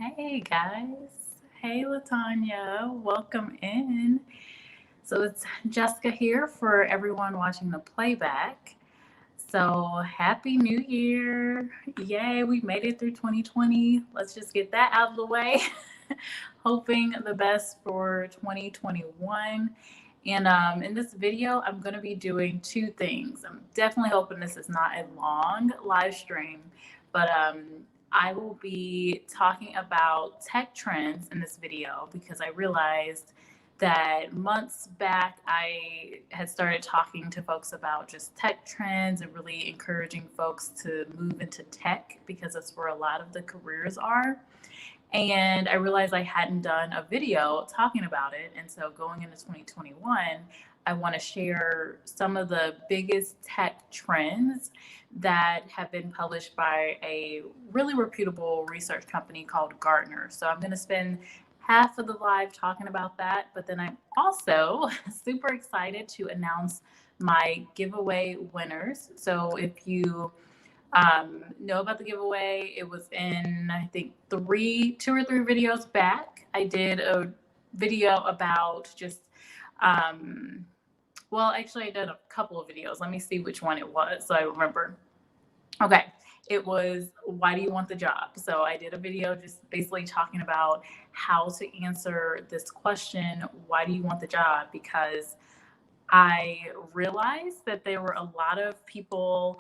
Hey guys. Hey Latanya. Welcome in. So it's Jessica here for everyone watching the playback. So happy new year. Yay, we made it through 2020. Let's just get that out of the way. Hoping the best for 2021. And in this video, I'm going to be doing two things. I'm definitely hoping this is not a long live stream, but I will be talking about tech trends in this video because I realized that months back I had started talking to folks about just tech trends and really encouraging folks to move into tech because that's where a lot of the careers are. And I realized I hadn't done a video talking about it. And so going into 2021, I want to share some of the biggest tech trends that have been published by a really reputable research company called Gartner. So I'm going to spend half of the live talking about that, but then I'm also super excited to announce my giveaway winners. So if you know about the giveaway, it was in, I think, two or three videos back. I did a video about just, well, actually, I did a couple of videos. Let me see which one it was so I remember. Okay, it was why do you want the job? So I did a video just basically talking about how to answer this question, why do you want the job? Because I realized that there were a lot of people.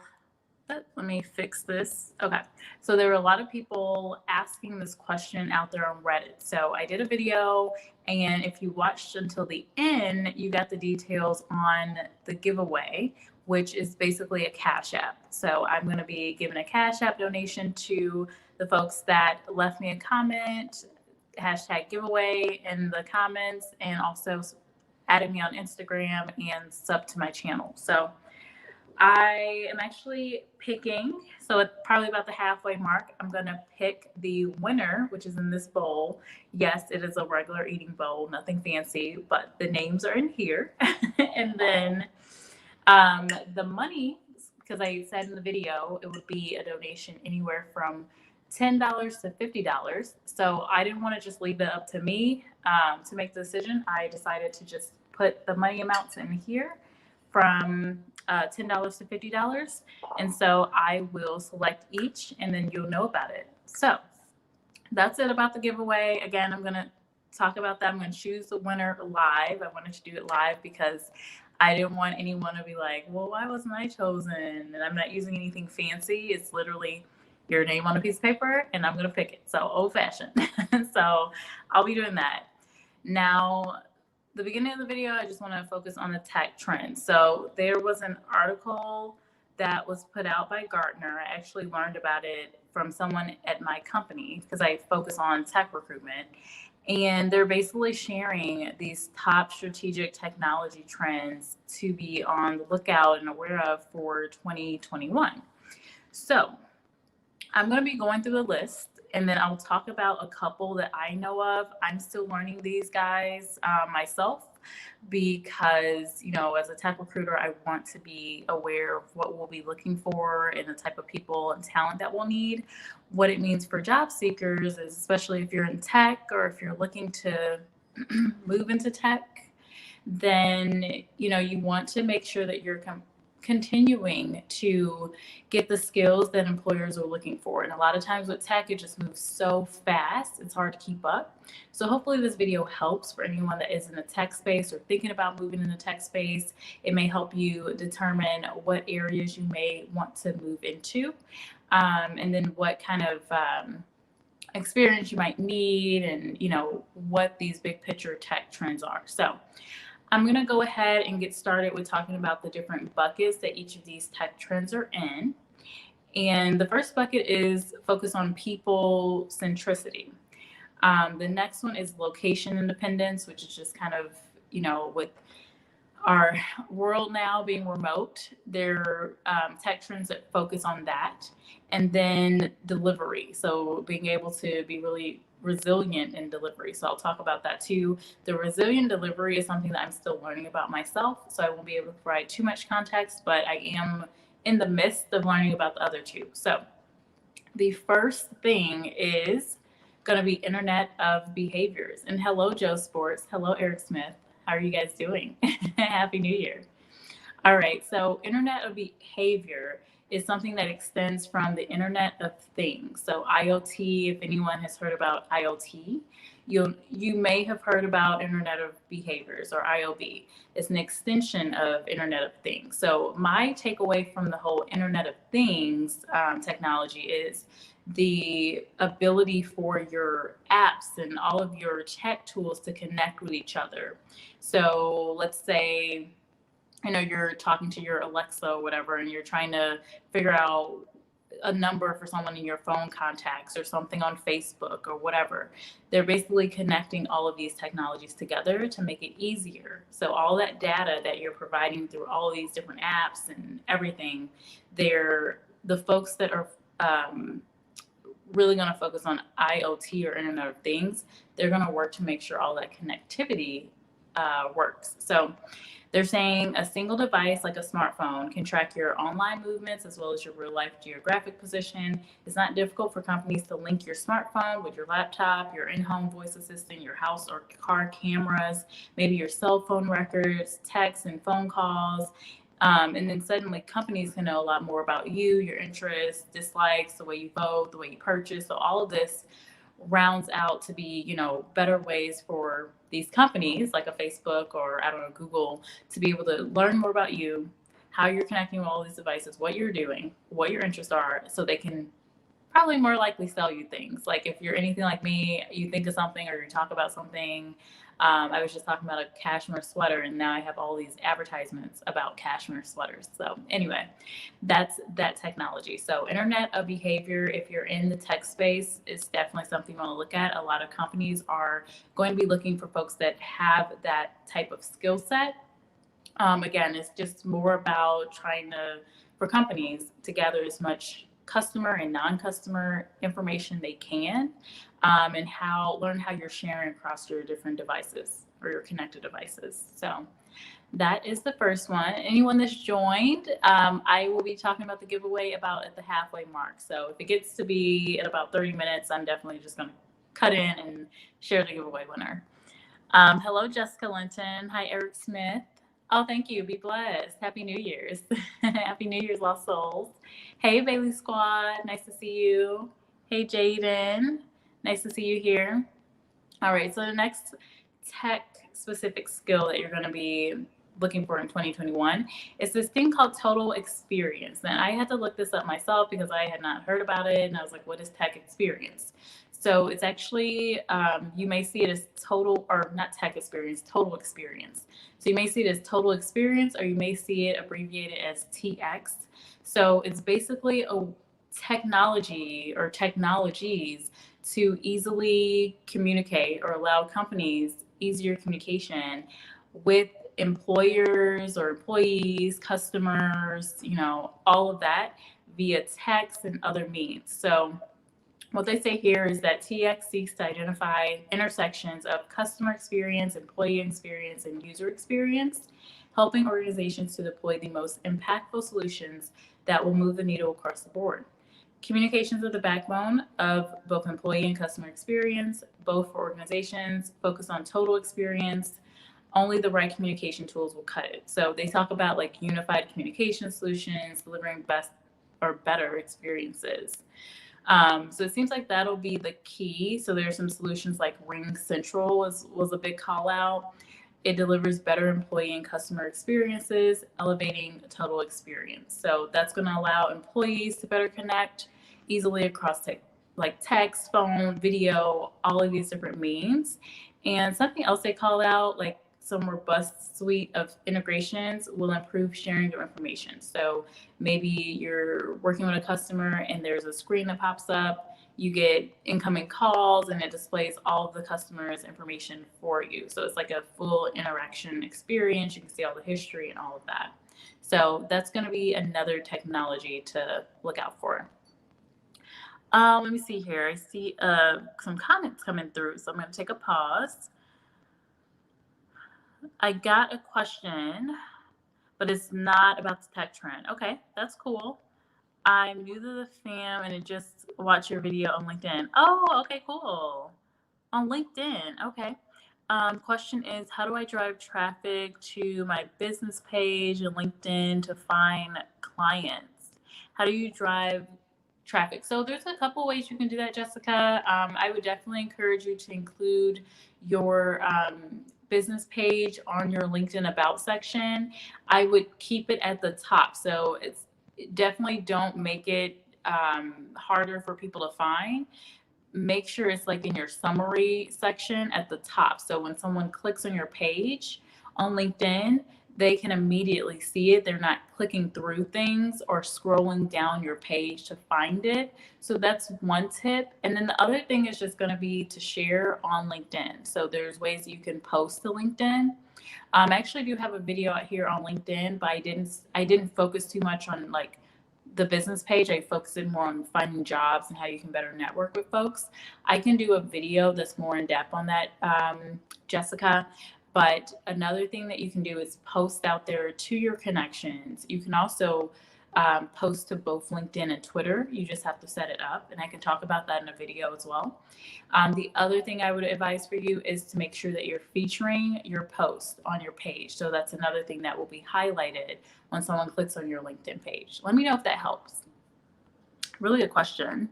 Let me fix this. Okay. So there were a lot of people asking this question out there on Reddit. So I did a video, and if you watched until the end, you got the details on the giveaway, which is basically a Cash App. So I'm going to be giving a Cash App donation to the folks that left me a comment, hashtag giveaway in the comments, and also added me on Instagram and sub to my channel. So I am actually picking, so it's probably about the halfway mark. I'm going to pick the winner, which is in this bowl. Yes, it is a regular eating bowl, nothing fancy, but the names are in here. And then the money, because I said in the video, it would be a donation anywhere from $10 to $50. So I didn't want to just leave it up to me to make the decision. I decided to just put the money amounts in here from $10 to $50. And so I will select each and then you'll know about it. So that's it about the giveaway. Again, I'm going to talk about that. I'm going to choose the winner live. I wanted to do it live because I didn't want anyone to be like, well, why wasn't I chosen? And I'm not using anything fancy. It's literally your name on a piece of paper and I'm going to pick it. So old fashioned. So I'll be doing that. Now, the beginning of the video, I just want to focus on the tech trends. So there was an article that was put out by Gartner. I actually learned about it from someone at my company because I focus on tech recruitment. And they're basically sharing these top strategic technology trends to be on the lookout and aware of for 2021. So I'm going to be going through the list. And then I'll talk about a couple that I know of. I'm still learning these guys myself because, you know, as a tech recruiter, I want to be aware of what we'll be looking for and the type of people and talent that we'll need. What it means for job seekers, especially if you're in tech or if you're looking to move into tech, then, you know, you want to make sure that you're continuing to get the skills that employers are looking for. And a lot of times with tech, it just moves so fast, it's hard to keep up. So hopefully this video helps for anyone that is in the tech space or thinking about moving in the tech space. It may help you determine what areas you may want to move into, and then what kind of experience you might need and, you know, what these big picture tech trends are. So I'm going to go ahead and get started with talking about the different buckets that each of these tech trends are in. And the first bucket is focus on people centricity. The next one is location independence, which is just kind of, you know, with our world now being remote, there are tech trends that focus on that. And then delivery. So being able to be really resilient in delivery. So I'll talk about that too. The resilient delivery is something that I'm still learning about myself. So I won't be able to provide too much context, but I am in the midst of learning about the other two. So the first thing is going to be Internet of Behaviors. And hello, Joe Sports. Hello, Eric Smith. How are you guys doing? Happy New Year. All right, so Internet of Behavior is something that extends from the Internet of Things. So IoT, if anyone has heard about IoT, you may have heard about Internet of Behaviors or IOB. It's an extension of Internet of Things. So my takeaway from the whole Internet of Things technology is the ability for your apps and all of your tech tools to connect with each other. So let's say, you're talking to your Alexa or whatever, and you're trying to figure out a number for someone in your phone contacts or something on Facebook or whatever. They're basically connecting all of these technologies together to make it easier. So all that data that you're providing through all of these different apps and everything, they're the folks that are really going to focus on IoT or Internet of Things. They're going to work to make sure all that connectivity works. So they're saying a single device like a smartphone can track your online movements as well as your real life geographic position. It's not difficult for companies to link your smartphone with your laptop, your in-home voice assistant, your house or car cameras, maybe your cell phone records, texts and phone calls. And then suddenly companies can know a lot more about you, your interests, dislikes, the way you vote, the way you purchase. So all of this rounds out to be, better ways for these companies like a Facebook or Google to be able to learn more about you, how you're connecting with all these devices, what you're doing, what your interests are, so they can probably more likely sell you things. Like if you're anything like me, you think of something or you talk about something. I was just talking about a cashmere sweater, and now I have all these advertisements about cashmere sweaters. So anyway, that's that technology. So Internet of Behavior, if you're in the tech space, is definitely something you want to look at. A lot of companies are going to be looking for folks that have that type of skill set. Again, it's just more about trying for companies to gather as much customer and non-customer information they can, and learn how you're sharing across your different devices or your connected devices. So that is the first one. Anyone that's joined, I will be talking about the giveaway about at the halfway mark. So if it gets to be at about 30 minutes, I'm definitely just going to cut in and share the giveaway winner. Hello, Jessica Linton. Hi, Eric Smith. Oh, thank you. Be blessed. Happy New Year's. Happy New Year's, Lost Souls. Hey, Bailey Squad. Nice to see you. Hey, Jaden. Nice to see you here. All right. So the next tech-specific skill that you're going to be looking for in 2021 is this thing called total experience. And I had to look this up myself because I had not heard about it. And I was like, what is tech experience? So it's actually, you may see it as total, or not tech experience, total experience. So you may see it as total experience, or you may see it abbreviated as TX. So it's basically a technology or technologies to easily communicate or allow companies easier communication with employers or employees, customers, all of that via text and other means. So what they say here is that TX seeks to identify intersections of customer experience, employee experience, and user experience, helping organizations to deploy the most impactful solutions that will move the needle across the board. Communications are the backbone of both employee and customer experience. Both for organizations focus on total experience. Only the right communication tools will cut it. So they talk about like unified communication solutions, delivering best or better experiences. So it seems like that'll be the key. So there's some solutions like Ring Central was a big call out. It delivers better employee and customer experiences, elevating total experience. So that's going to allow employees to better connect easily across like text, phone, video, all of these different means. And something else they call out, like some robust suite of integrations will improve sharing of information. So maybe you're working with a customer and there's a screen that pops up, you get incoming calls and it displays all of the customer's information for you. So it's like a full interaction experience. You can see all the history and all of that. So that's going to be another technology to look out for. Let me see here. I see some comments coming through, so I'm going to take a pause. I got a question, but it's not about the tech trend. Okay, that's cool. I'm new to the fam and I just watched your video on LinkedIn. Oh, okay, cool. On LinkedIn. Okay. Question is, how do I drive traffic to my business page and LinkedIn to find clients? How do you drive traffic? So there's a couple ways you can do that, Jessica. I would definitely encourage you to include your business page on your LinkedIn About section. I would keep it at the top. So it's definitely don't make it harder for people to find. Make sure it's like in your summary section at the top. So when someone clicks on your page on LinkedIn, they can immediately see it. They're not clicking through things or scrolling down your page to find it. So that's one tip. And then the other thing is just going to be to share on LinkedIn. So there's ways you can post to LinkedIn. I actually do have a video out here on LinkedIn, but I didn't focus too much on like the business page. I focused in more on finding jobs and how you can better network with folks. I can do a video that's more in depth on that, Jessica. But another thing that you can do is post out there to your connections. You can also post to both LinkedIn and Twitter. You just have to set it up, and I can talk about that in a video as well. The other thing I would advise for you is to make sure that you're featuring your post on your page. So that's another thing that will be highlighted when someone clicks on your LinkedIn page. Let me know if that helps. Really good question.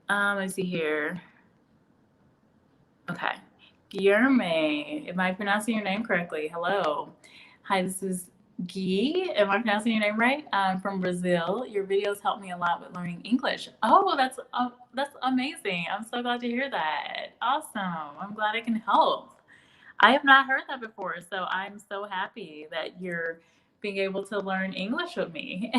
Let's see here. Okay. Guillerme, am I pronouncing your name correctly? Hello. Hi, this is Guy. Am I pronouncing your name right? I'm from Brazil. Your videos help me a lot with learning English. Oh, that's amazing. I'm so glad to hear that. Awesome. I'm glad I can help. I have not heard that before, so I'm so happy that you're being able to learn English with me.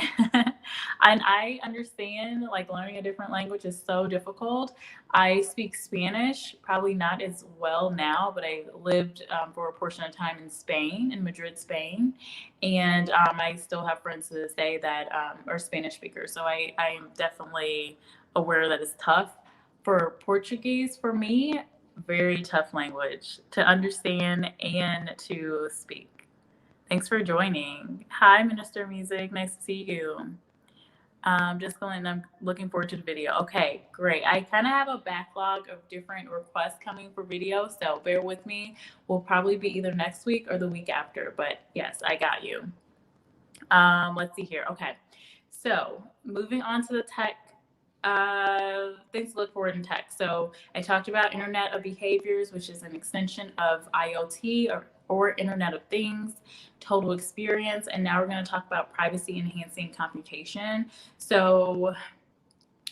And I understand like learning a different language is so difficult. I speak Spanish, probably not as well now, but I lived for a portion of time in Spain, in Madrid, Spain. And I still have friends to this day that are Spanish speakers. So I am definitely aware that it's tough. For Portuguese, for me, very tough language to understand and to speak. Thanks for joining. Hi, Minister Music. Nice to see you. Just going, I'm looking forward to the video. Okay, great. I kind of have a backlog of different requests coming for video, so bear with me. Will probably be either next week or the week after, but yes, I got you. Let's see here. Okay, so moving on to the tech things to look for in tech. So I talked about Internet of Behaviors, which is an extension of IoT or Internet of Things, total experience. And now we're going to talk about privacy enhancing computation. So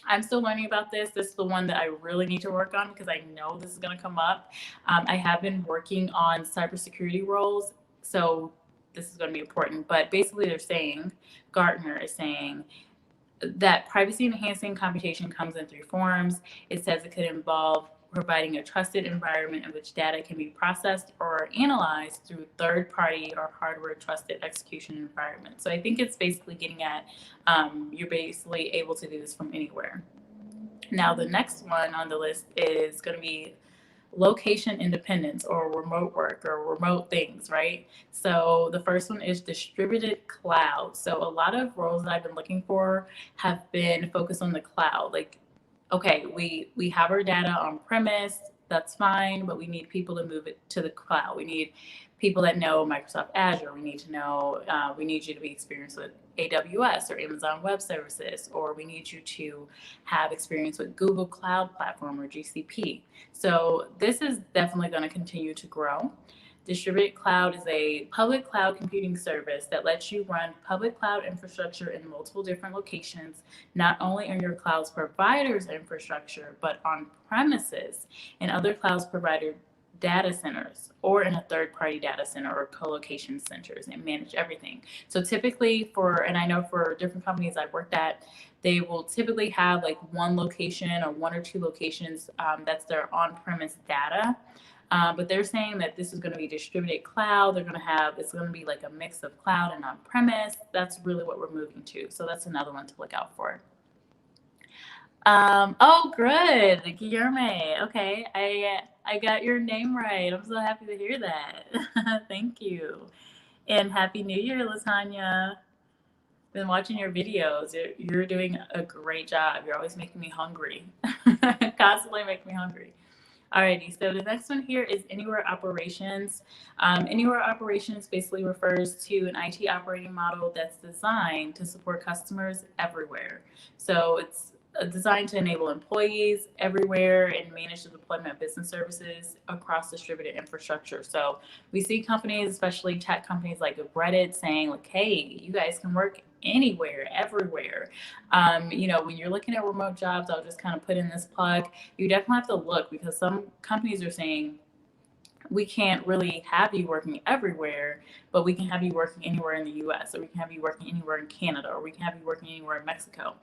I'm still learning about this. This is the one that I really need to work on because I know this is going to come up. I have been working on cybersecurity roles. So this is going to be important. But basically, they're saying, Gartner is saying, that privacy enhancing computation comes in three forms. It says it could involve providing a trusted environment in which data can be processed or analyzed through third party or hardware trusted execution environment. So I think it's basically getting at you're basically able to do this from anywhere. Now, the next one on the list is going to be location independence or remote work or remote things, right? So the first one is distributed cloud. So a lot of roles that I've been looking for have been focused on the cloud. Like, okay, we have our data on premise, that's fine, but we need people to move it to the cloud. We need people that know Microsoft Azure. We need to know, we need you to be experienced with AWS or Amazon Web Services, or we need you to have experience with Google Cloud Platform or GCP. So this is definitely going to continue to grow. Distributed cloud is a public cloud computing service that lets you run public cloud infrastructure in multiple different locations, not only on your cloud provider's infrastructure, but on premises and other cloud provider data centers or in a third-party data center or co-location centers and manage everything. So typically and I know for different companies I've worked at, they will typically have like one location or one or two locations that's their on-premise data. But they're saying that this is going to be distributed cloud. It's going to be like a mix of cloud and on-premise. That's really what we're moving to. So that's another one to look out for. Oh, good, Guillermo. Okay, I got your name right. I'm so happy to hear that. Thank you, and Happy New Year, Latanya. Been watching your videos. You're doing a great job. You're always making me hungry. Constantly making me hungry. Alrighty, so the next one here is anywhere operations. Anywhere operations basically refers to an IT operating model that's designed to support customers everywhere. So it's designed to enable employees everywhere and manage the deployment of business services across distributed infrastructure. So we see companies, especially tech companies like Reddit, saying like, "Hey, you guys can work anywhere, everywhere." When you're looking at remote jobs, I'll just kind of put in this plug. You definitely have to look because some companies are saying we can't really have you working everywhere, but we can have you working anywhere in the US, or we can have you working anywhere in Canada, or we can have you working anywhere in Mexico,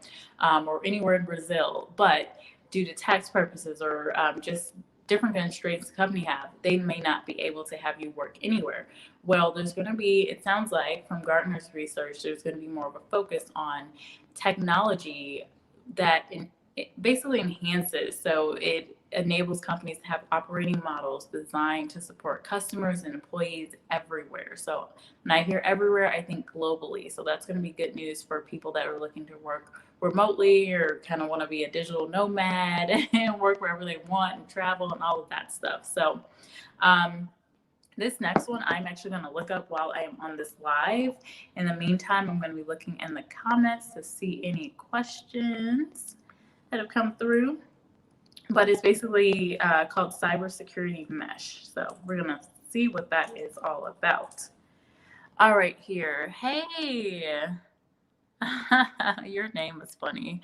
or anywhere in Brazil. But due to tax purposes or just different constraints the company have, they may not be able to have you work anywhere. Well, there's going to be, it sounds like from Gartner's research, there's going to be more of a focus on technology that it basically enhances. So it enables companies to have operating models designed to support customers and employees everywhere. So when I hear everywhere, I think globally. So that's going to be good news for people that are looking to work remotely or kind of want to be a digital nomad and work wherever they want and travel and all of that stuff. So this next one, I'm actually going to look up while I am on this live. In the meantime, I'm going to be looking in the comments to see any questions that have come through. But it's basically called cybersecurity mesh. So we're going to see what that is all about. All right, here. Hey, your name is funny.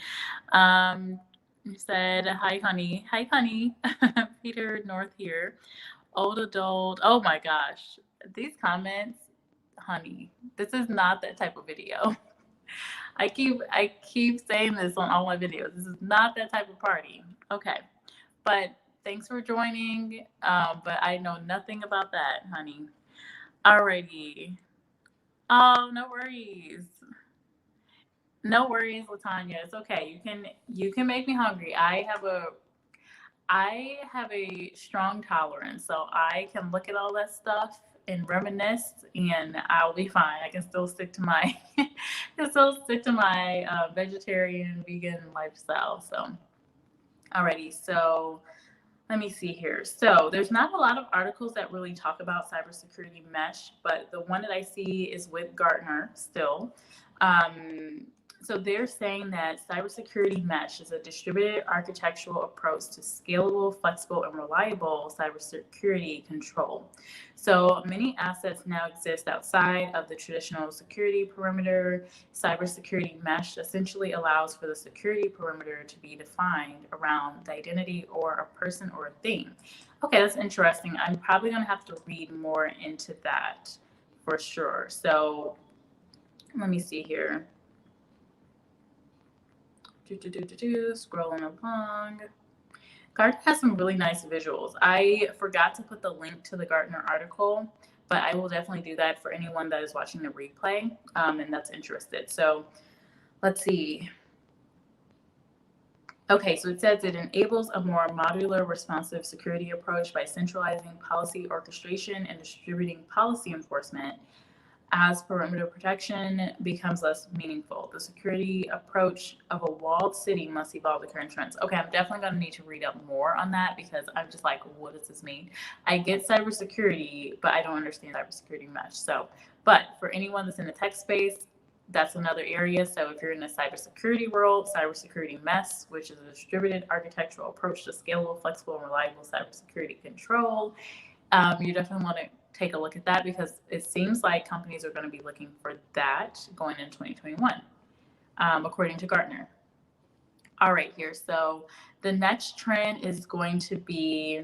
You said, hi, honey. Hi, honey. Peter North here. Old adult. Oh my gosh. These comments, honey, this is not that type of video. I keep saying this on all my videos. This is not that type of party. Okay. But thanks for joining. But I know nothing about that, honey. Alrighty. Oh, no worries. No worries, Latanya. It's okay. You can make me hungry. I have a strong tolerance, so I can look at all that stuff and reminisce, and I'll be fine. I can still stick to my vegetarian vegan lifestyle. So, alrighty. So let me see here. So there's not a lot of articles that really talk about cybersecurity mesh, but the one that I see is with Gartner still. So they're saying that cybersecurity mesh is a distributed architectural approach to scalable, flexible, and reliable cybersecurity control. So many assets now exist outside of the traditional security perimeter. Cybersecurity mesh essentially allows for the security perimeter to be defined around the identity or a person or a thing. Okay, that's interesting. I'm probably going to have to read more into that for sure. So let me see here. Scrolling along. Gartner has some really nice visuals. I forgot to put the link to the Gartner article, but I will definitely do that for anyone that is watching the replay and that's interested. So let's see. Okay, so it says it enables a more modular, responsive security approach by centralizing policy orchestration and distributing policy enforcement. As perimeter protection becomes less meaningful, the security approach of a walled city must evolve the current trends. Okay, I'm definitely going to need to read up more on that because I'm just like, what does this mean? I get cybersecurity, but I don't understand cybersecurity much. So, but for anyone that's in the tech space, that's another area. So if you're in the cybersecurity world, cybersecurity mesh, which is a distributed architectural approach to scalable, flexible, and reliable cybersecurity control, you definitely want to take a look at that because it seems like companies are going to be looking for that going into 2021, according to Gartner. All right, here. So the next trend is going to be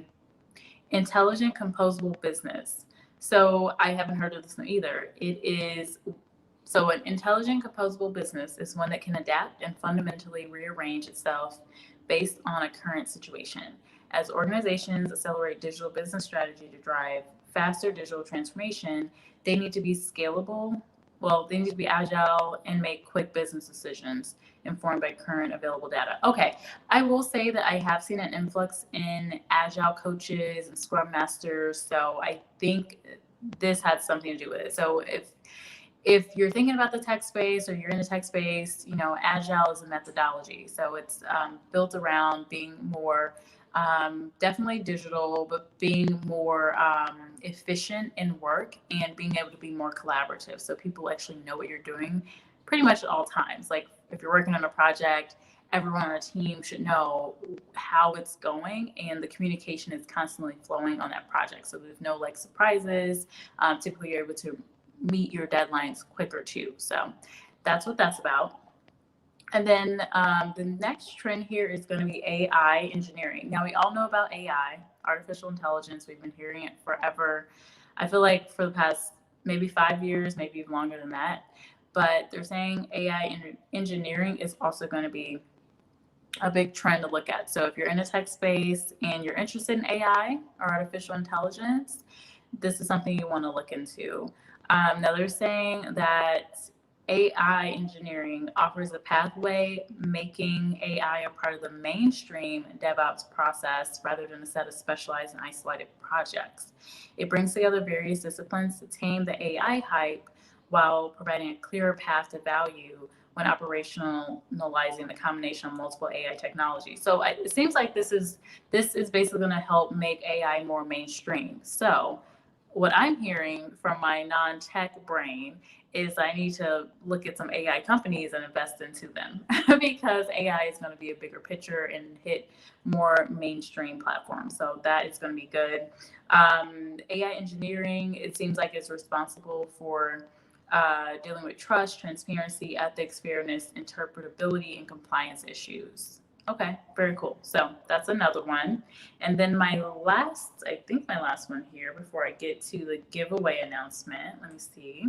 intelligent composable business. So I haven't heard of this one either. So an intelligent composable business is one that can adapt and fundamentally rearrange itself based on a current situation. As organizations accelerate digital business strategy to drive faster digital transformation, they need to be scalable. Well, they need to be agile and make quick business decisions informed by current available data. Okay, I will say that I have seen an influx in agile coaches and scrum masters. So I think this had something to do with it. So if you're thinking about the tech space or you're in the tech space, Agile is a methodology. So it's built around being more definitely digital, but being more efficient in work and being able to be more collaborative. So people actually know what you're doing pretty much at all times. Like if you're working on a project, everyone on a team should know how it's going, and the communication is constantly flowing on that project. So there's no like surprises. Typically, you're able to meet your deadlines quicker too. So that's what that's about. And then the next trend here is going to be AI engineering. Now, we all know about AI, artificial intelligence. We've been hearing it forever. I feel like for the past maybe 5 years, maybe even longer than that. But they're saying AI engineering is also going to be a big trend to look at. So if you're in a tech space and you're interested in AI or artificial intelligence, this is something you want to look into. Now they're saying that AI engineering offers a pathway, making AI a part of the mainstream DevOps process rather than a set of specialized and isolated projects. It brings together various disciplines to tame the AI hype while providing a clearer path to value when operationalizing the combination of multiple AI technologies. So it seems like this is basically going to help make AI more mainstream. So what I'm hearing from my non-tech brain is I need to look at some AI companies and invest into them because AI is going to be a bigger picture and hit more mainstream platforms. So that is going to be good. AI engineering, it seems like it's responsible for dealing with trust, transparency, ethics, fairness, interpretability, and compliance issues. Okay, very cool. So that's another one. And then my last one here before I get to the giveaway announcement. Let me see.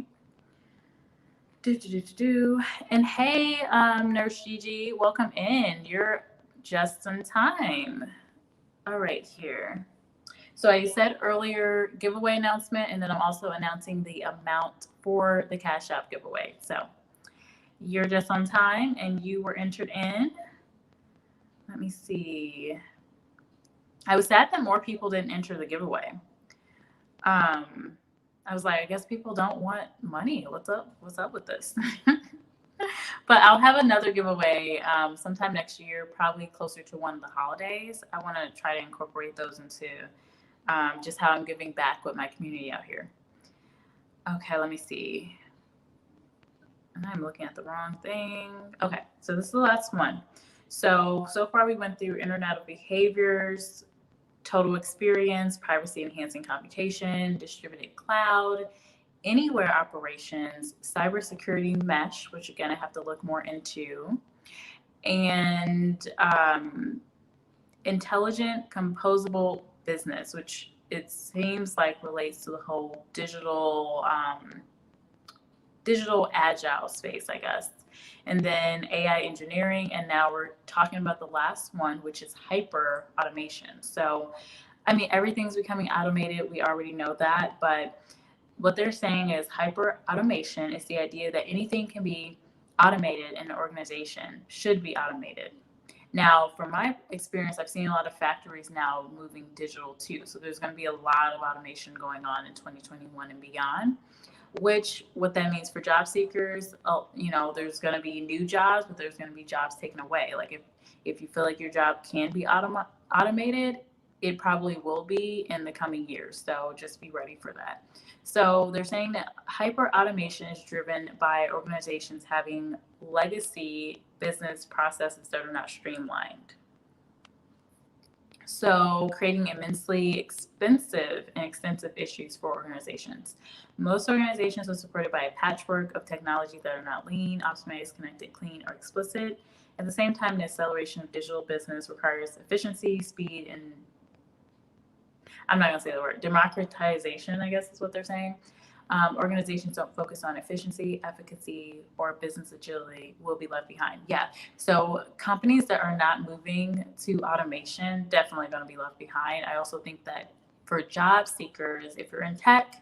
And hey, Nurse Gigi, welcome in. You're just in time. All right, here. So I said earlier, giveaway announcement, and then I'm also announcing the amount for the CashApp giveaway. So you're just on time, and you were entered in. Let me see. I was sad that more people didn't enter the giveaway. I was like, I guess people don't want money. What's up? What's up with this? But I'll have another giveaway sometime next year, probably closer to one of the holidays. I want to try to incorporate those into just how I'm giving back with my community out here. Okay, let me see. I'm looking at the wrong thing. Okay, so this is the last one. So far we went through Internet of Behaviors, total experience, privacy enhancing computation, distributed cloud, anywhere operations, cybersecurity mesh, which again I have to look more into, and intelligent composable business, which it seems like relates to the whole digital agile space, I guess. And then AI engineering, and now we're talking about the last one, which is hyper automation. So, I mean, everything's becoming automated. We already know that, but what they're saying is hyper automation is the idea that anything can be automated in an organization, should be automated. Now, from my experience, I've seen a lot of factories now moving digital too. So there's going to be a lot of automation going on in 2021 and beyond. What that means for job seekers, there's going to be new jobs, but there's going to be jobs taken away. Like if you feel like your job can be automated, it probably will be in the coming years. So just be ready for that. So they're saying that hyper automation is driven by organizations having legacy business processes that are not streamlined. So creating immensely expensive and extensive issues for organizations. Most organizations are supported by a patchwork of technologies that are not lean, optimized, connected, clean, or explicit. At the same time, the acceleration of digital business requires efficiency, speed, and I'm not going to say the word, democratization, I guess is what they're saying. Organizations don't focus on efficiency, efficacy, or business agility will be left behind. Yeah. So companies that are not moving to automation definitely going to be left behind. I also think that for job seekers, if you're in tech,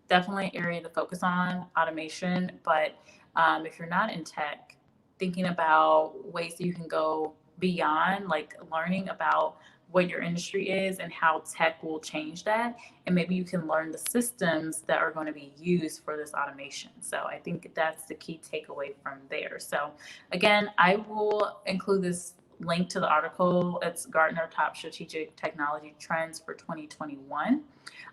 definitely an area to focus on automation. But if you're not in tech, thinking about ways that you can go beyond, like learning about what your industry is and how tech will change that. And maybe you can learn the systems that are going to be used for this automation. So I think that's the key takeaway from there. So again, I will include this link to the article. It's Gartner Top Strategic Technology Trends for 2021.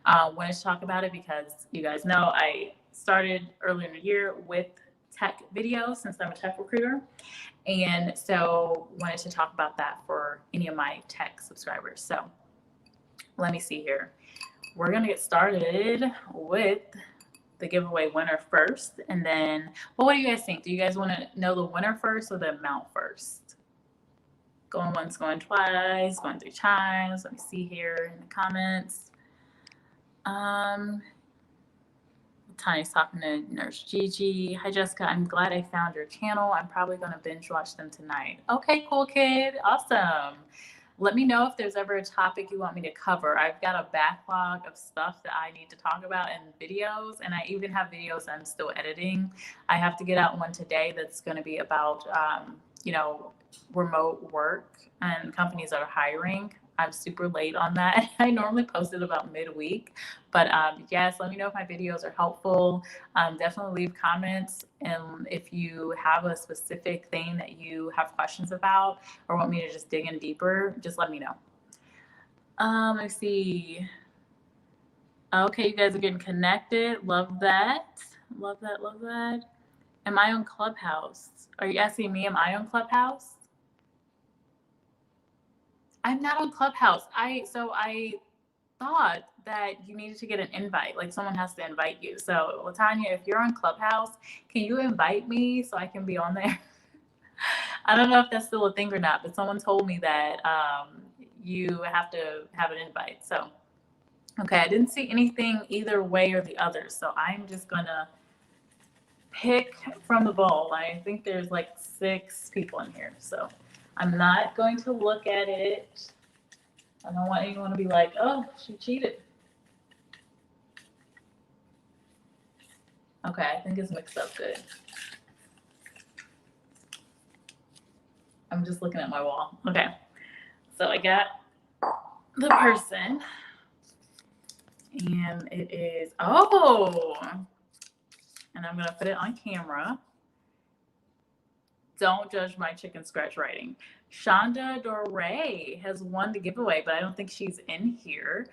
Wanted to talk about it because you guys know I started earlier in the year with tech videos since I'm a tech recruiter. And so wanted to talk about that for any of my tech subscribers. So let me see here. We're going to get started with the giveaway winner first. And then, well, what do you guys think? Do you guys want to know the winner first or the amount first? Going once, going twice, going 3 times. Let me see here in the comments. Tany's talking to Nurse Gigi. Hi, Jessica. I'm glad I found your channel. I'm probably going to binge watch them tonight. Okay, cool, kid. Awesome. Let me know if there's ever a topic you want me to cover. I've got a backlog of stuff that I need to talk about in videos, and I even have videos I'm still editing. I have to get out one today that's going to be about, remote work and companies that are hiring. I'm super late on that. I normally post it about midweek, but yes, let me know if my videos are helpful. Definitely leave comments. And if you have a specific thing that you have questions about or want me to just dig in deeper, just let me know. Let's see. Okay, you guys are getting connected. Love that. Love that. Love that. Am I on Clubhouse? Are you asking me, am I on Clubhouse? I'm not on Clubhouse. I thought that you needed to get an invite, like someone has to invite you. So Latanya, if you're on Clubhouse, can you invite me so I can be on there? I don't know if that's still a thing or not, but someone told me that you have to have an invite. So, okay, I didn't see anything either way or the other. So I'm just gonna pick from the bowl. I think there's like 6 people in here. So I'm not going to look at it. I don't want anyone to be like, oh, she cheated. Okay, I think it's mixed up good. I'm just looking at my wall. Okay, so I got the person, and it is, oh, and I'm gonna put it on camera. Don't judge my chicken scratch writing. Shonda Doré has won the giveaway, but I don't think she's in here.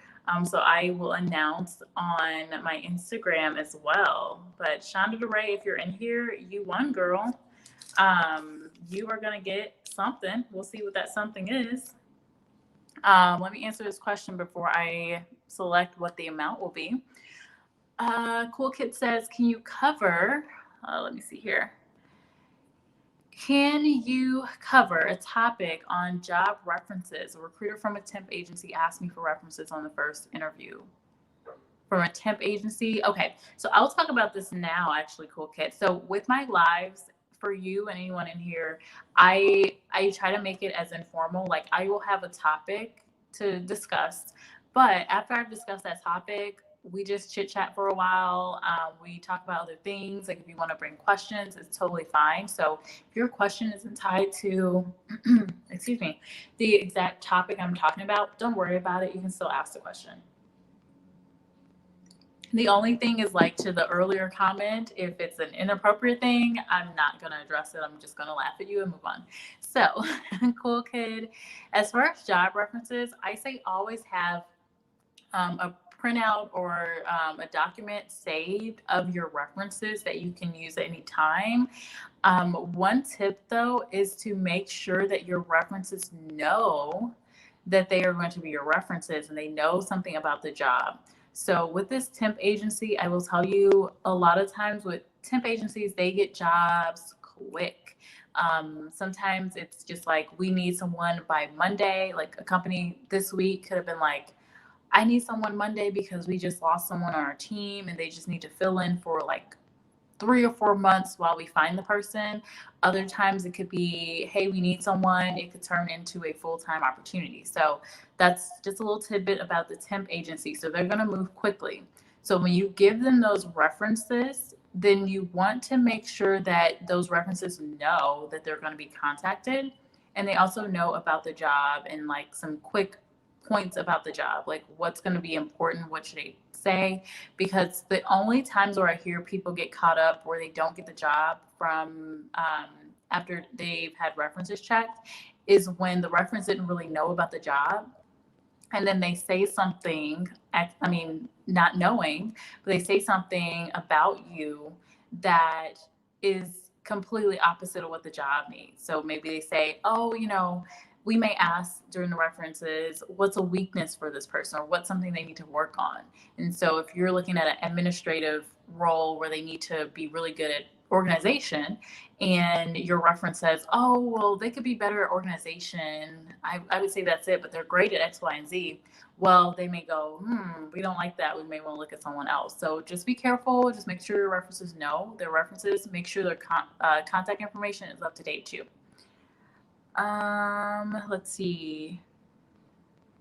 So I will announce on my Instagram as well. But Shonda Doré, if you're in here, you won, girl. You are going to get something. We'll see what that something is. Let me answer this question before I select what the amount will be. Cool Kid says, can you cover, let me see here. Can you cover a topic on job references? A recruiter from a temp agency asked me for references on the first interview. From a temp agency? Okay, so I'll talk about this now, actually, Cool Kid. So with my lives, for you and anyone in here, I try to make it as informal. Like I will have a topic to discuss, but after I've discussed that topic, we just chit chat for a while. We talk about other things. Like if you want to bring questions, it's totally fine. So if your question isn't tied to, excuse me, the exact topic I'm talking about, don't worry about it. You can still ask the question. The only thing is like to the earlier comment, if it's an inappropriate thing, I'm not going to address it. I'm just going to laugh at you and move on. So Cool Kid, as far as job references, I say always have a printout or a document saved of your references that you can use at any time. One tip though is to make sure that your references know that they are going to be your references and they know something about the job. So with this temp agency, I will tell you a lot of times with temp agencies, they get jobs quick. Sometimes it's just like, we need someone by Monday. Like a company this week could have been like, I need someone Monday because we just lost someone on our team and they just need to fill in for like 3 or 4 months while we find the person. Other times it could be, hey, we need someone. It could turn into a full-time opportunity. So that's just a little tidbit about the temp agency. So they're going to move quickly. So when you give them those references, then you want to make sure that those references know that they're going to be contacted And they also know about the job and like some quick points about the job, like what's going to be important, what should they say, because the only times where I hear people get caught up where they don't get the job from after they've had references checked is when the reference didn't really know about the job. And then they say something, I mean, not knowing, but they say something about you that is completely opposite of what the job needs. So maybe they say, oh, you know, we may ask during the references, what's a weakness for this person or what's something they need to work on? And so if you're looking at an administrative role where they need to be really good at organization and your reference says, oh, well, they could be better at organization, I would say that's it, but they're great at X, Y, and Z. Well, they may go, we don't like that. We may want to look at someone else. So just be careful. Just make sure your references know their references. Make sure their contact information is up to date too. Let's see.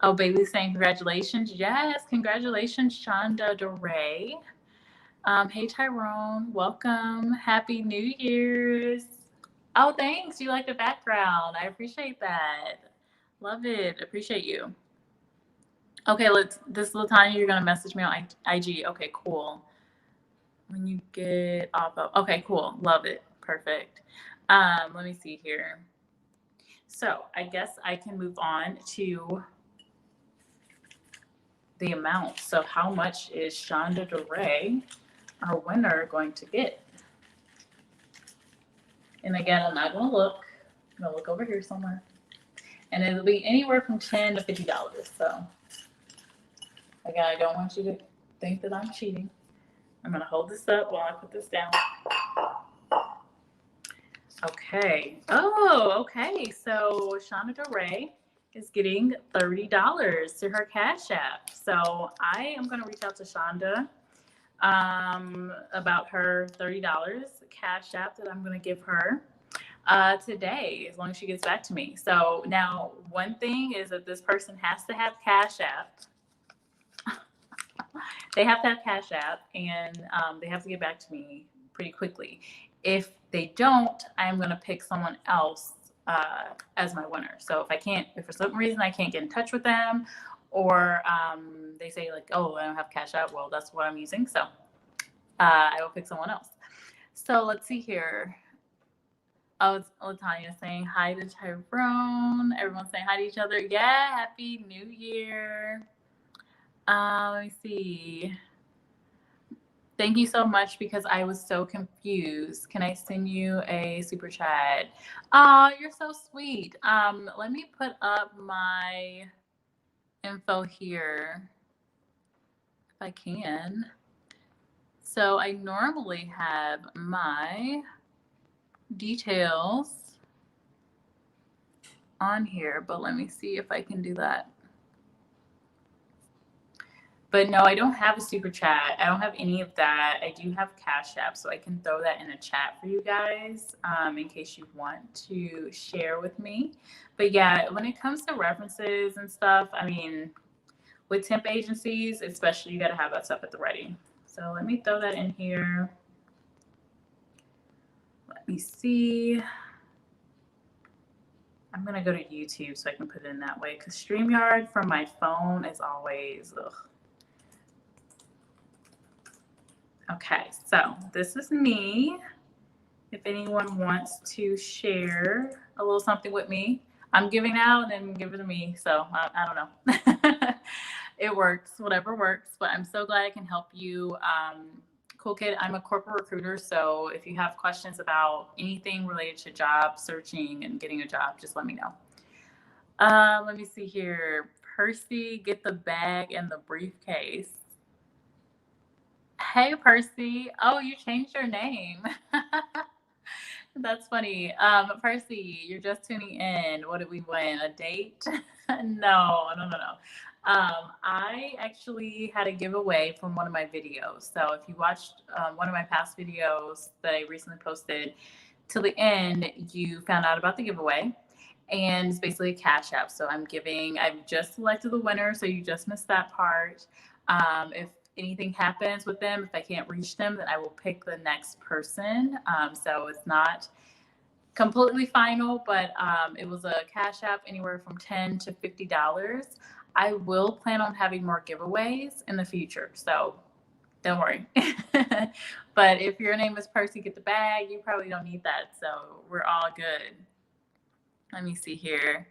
Oh, Bailey's saying congratulations. Yes, congratulations, Shonda DeRay. Hey, Tyrone, welcome. Happy New Year's. Oh, thanks. You like the background. I appreciate that. Love it. Appreciate you. Okay, this Latanya, you're going to message me on IG. Okay, cool. When you get off of, okay, cool. Love it. Perfect. Let me see here. So I guess I can move on to the amount. So how much is Shonda DeRay, our winner, going to get? And again, I'm not going to look. I'm going to look over here somewhere. And it'll be anywhere from $10 to $50. So again, I don't want you to think that I'm cheating. I'm going to hold this up while I put this down. Okay. Oh, okay. So Shonda DeRay is getting $30 to her Cash App. So I am going to reach out to Shonda about her $30 Cash App that I'm going to give her today, as long as she gets back to me. So now one thing is that this person has to have Cash App. They have to have Cash App, and they have to get back to me pretty quickly. If they don't, I'm going to pick someone else as my winner. So if for some reason I can't get in touch with them, or they say like, oh, I don't have Cash App, well, that's what I'm using. So I will pick someone else. So let's see here. Oh, it's Latanya saying hi to Tyrone. Everyone's saying hi to each other. Yeah, Happy New Year. Let me see. Thank you so much, because I was so confused. Can I send you a super chat? Oh, you're so sweet. Let me put up my info here if I can. So I normally have my details on here, but let me see if I can do that. But no, I don't have a super chat. I don't have any of that. I do have Cash App, so I can throw that in a chat for you guys in case you want to share with me. But yeah, when it comes to references and stuff, I mean, with temp agencies, especially, you got to have that stuff at the ready. So let me throw that in here. Let me see. I'm going to go to YouTube so I can put it in that way, because StreamYard from my phone is always, ugh. Okay, so this is me. If anyone wants to share a little something with me, I'm giving out and giving to me. So I don't know. It works, whatever works. But I'm so glad I can help you. Cool kid, I'm a corporate recruiter. So if you have questions about anything related to job searching and getting a job, just let me know. Let me see here. Percy, get the bag and the briefcase. Hey, Percy. Oh, you changed your name. That's funny. Percy, you're just tuning in. What did we win? A date? No. I actually had a giveaway from one of my videos. So if you watched one of my past videos that I recently posted till the end, you found out about the giveaway. And it's basically a Cash App. So I've just selected the winner. So you just missed that part. If anything happens with them, if I can't reach them, then I will pick the next person. So it's not completely final, but it was a Cash App anywhere from $10 to $50. I will plan on having more giveaways in the future, so don't worry. But if your name is Percy Get the Bag, you probably don't need that, so we're all good. Let me see here.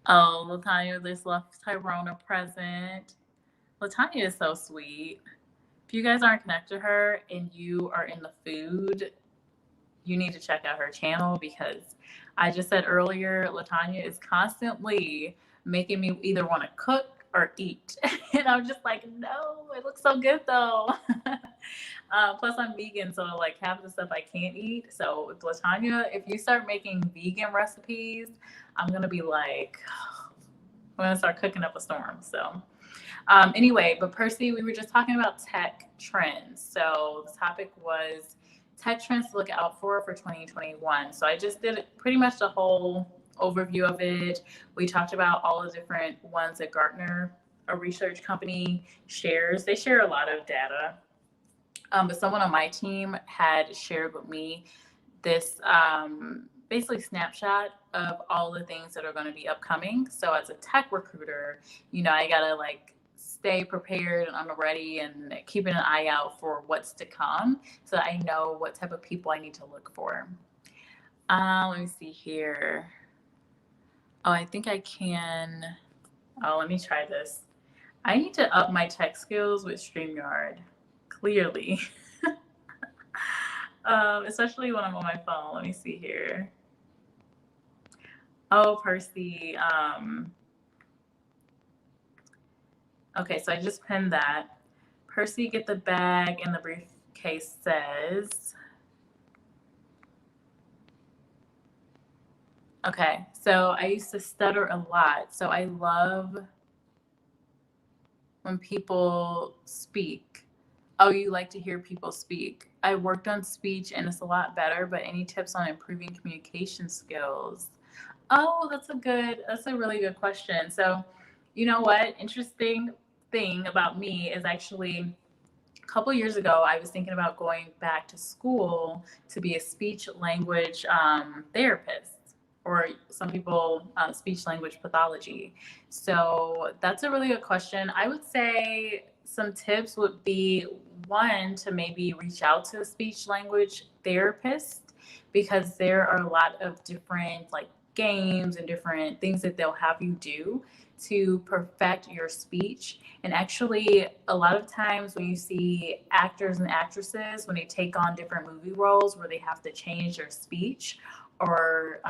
Oh, Latanya just left Tyrone a present. Latanya is so sweet. If you guys aren't connected to her and you are in the food, you need to check out her channel, because I just said earlier, Latanya is constantly making me either want to cook or eat. And I'm just like, no, it looks so good though. Plus I'm vegan, so like half the stuff I can't eat. So with Latanya, if you start making vegan recipes, I'm going to be like, I'm going to start cooking up a storm. So anyway, but Percy, we were just talking about tech trends. So the topic was tech trends to look out for 2021. So I just did pretty much the whole overview of it. We talked about all the different ones that Gartner, a research company, shares. They share a lot of data. But someone on my team had shared with me this basically snapshot of all the things that are going to be upcoming. So as a tech recruiter, you know, I gotta like stay prepared and on the ready and keeping an eye out for what's to come, so that I know what type of people I need to look for. Let me see here. Oh, I think I can. Oh, let me try this. I need to up my tech skills with StreamYard, clearly. Especially when I'm on my phone. Let me see here. Oh, Percy. Okay, so I just pinned that. Percy Get the Bag in the briefcase says. Okay, so I used to stutter a lot. So I love when people speak. Oh, you like to hear people speak. I worked on speech and it's a lot better, but any tips on improving communication skills? Oh, that's a really good question. So, you know what? Interesting thing about me is actually a couple years ago, I was thinking about going back to school to be a speech language therapist, or some people speech language pathology. So that's a really good question. I would say some tips would be, one, to maybe reach out to a speech language therapist, because there are a lot of different like games and different things that they'll have you do to perfect your speech. And actually, a lot of times when you see actors and actresses, when they take on different movie roles where they have to change their speech, or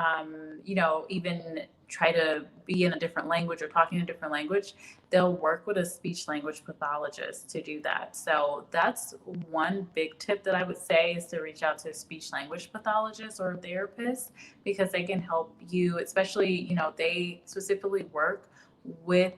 you know, even try to be in a different language or talking a different language, they'll work with a speech language pathologist to do that. So that's one big tip that I would say, is to reach out to a speech language pathologist or a therapist, because they can help you, especially, you know, they specifically work with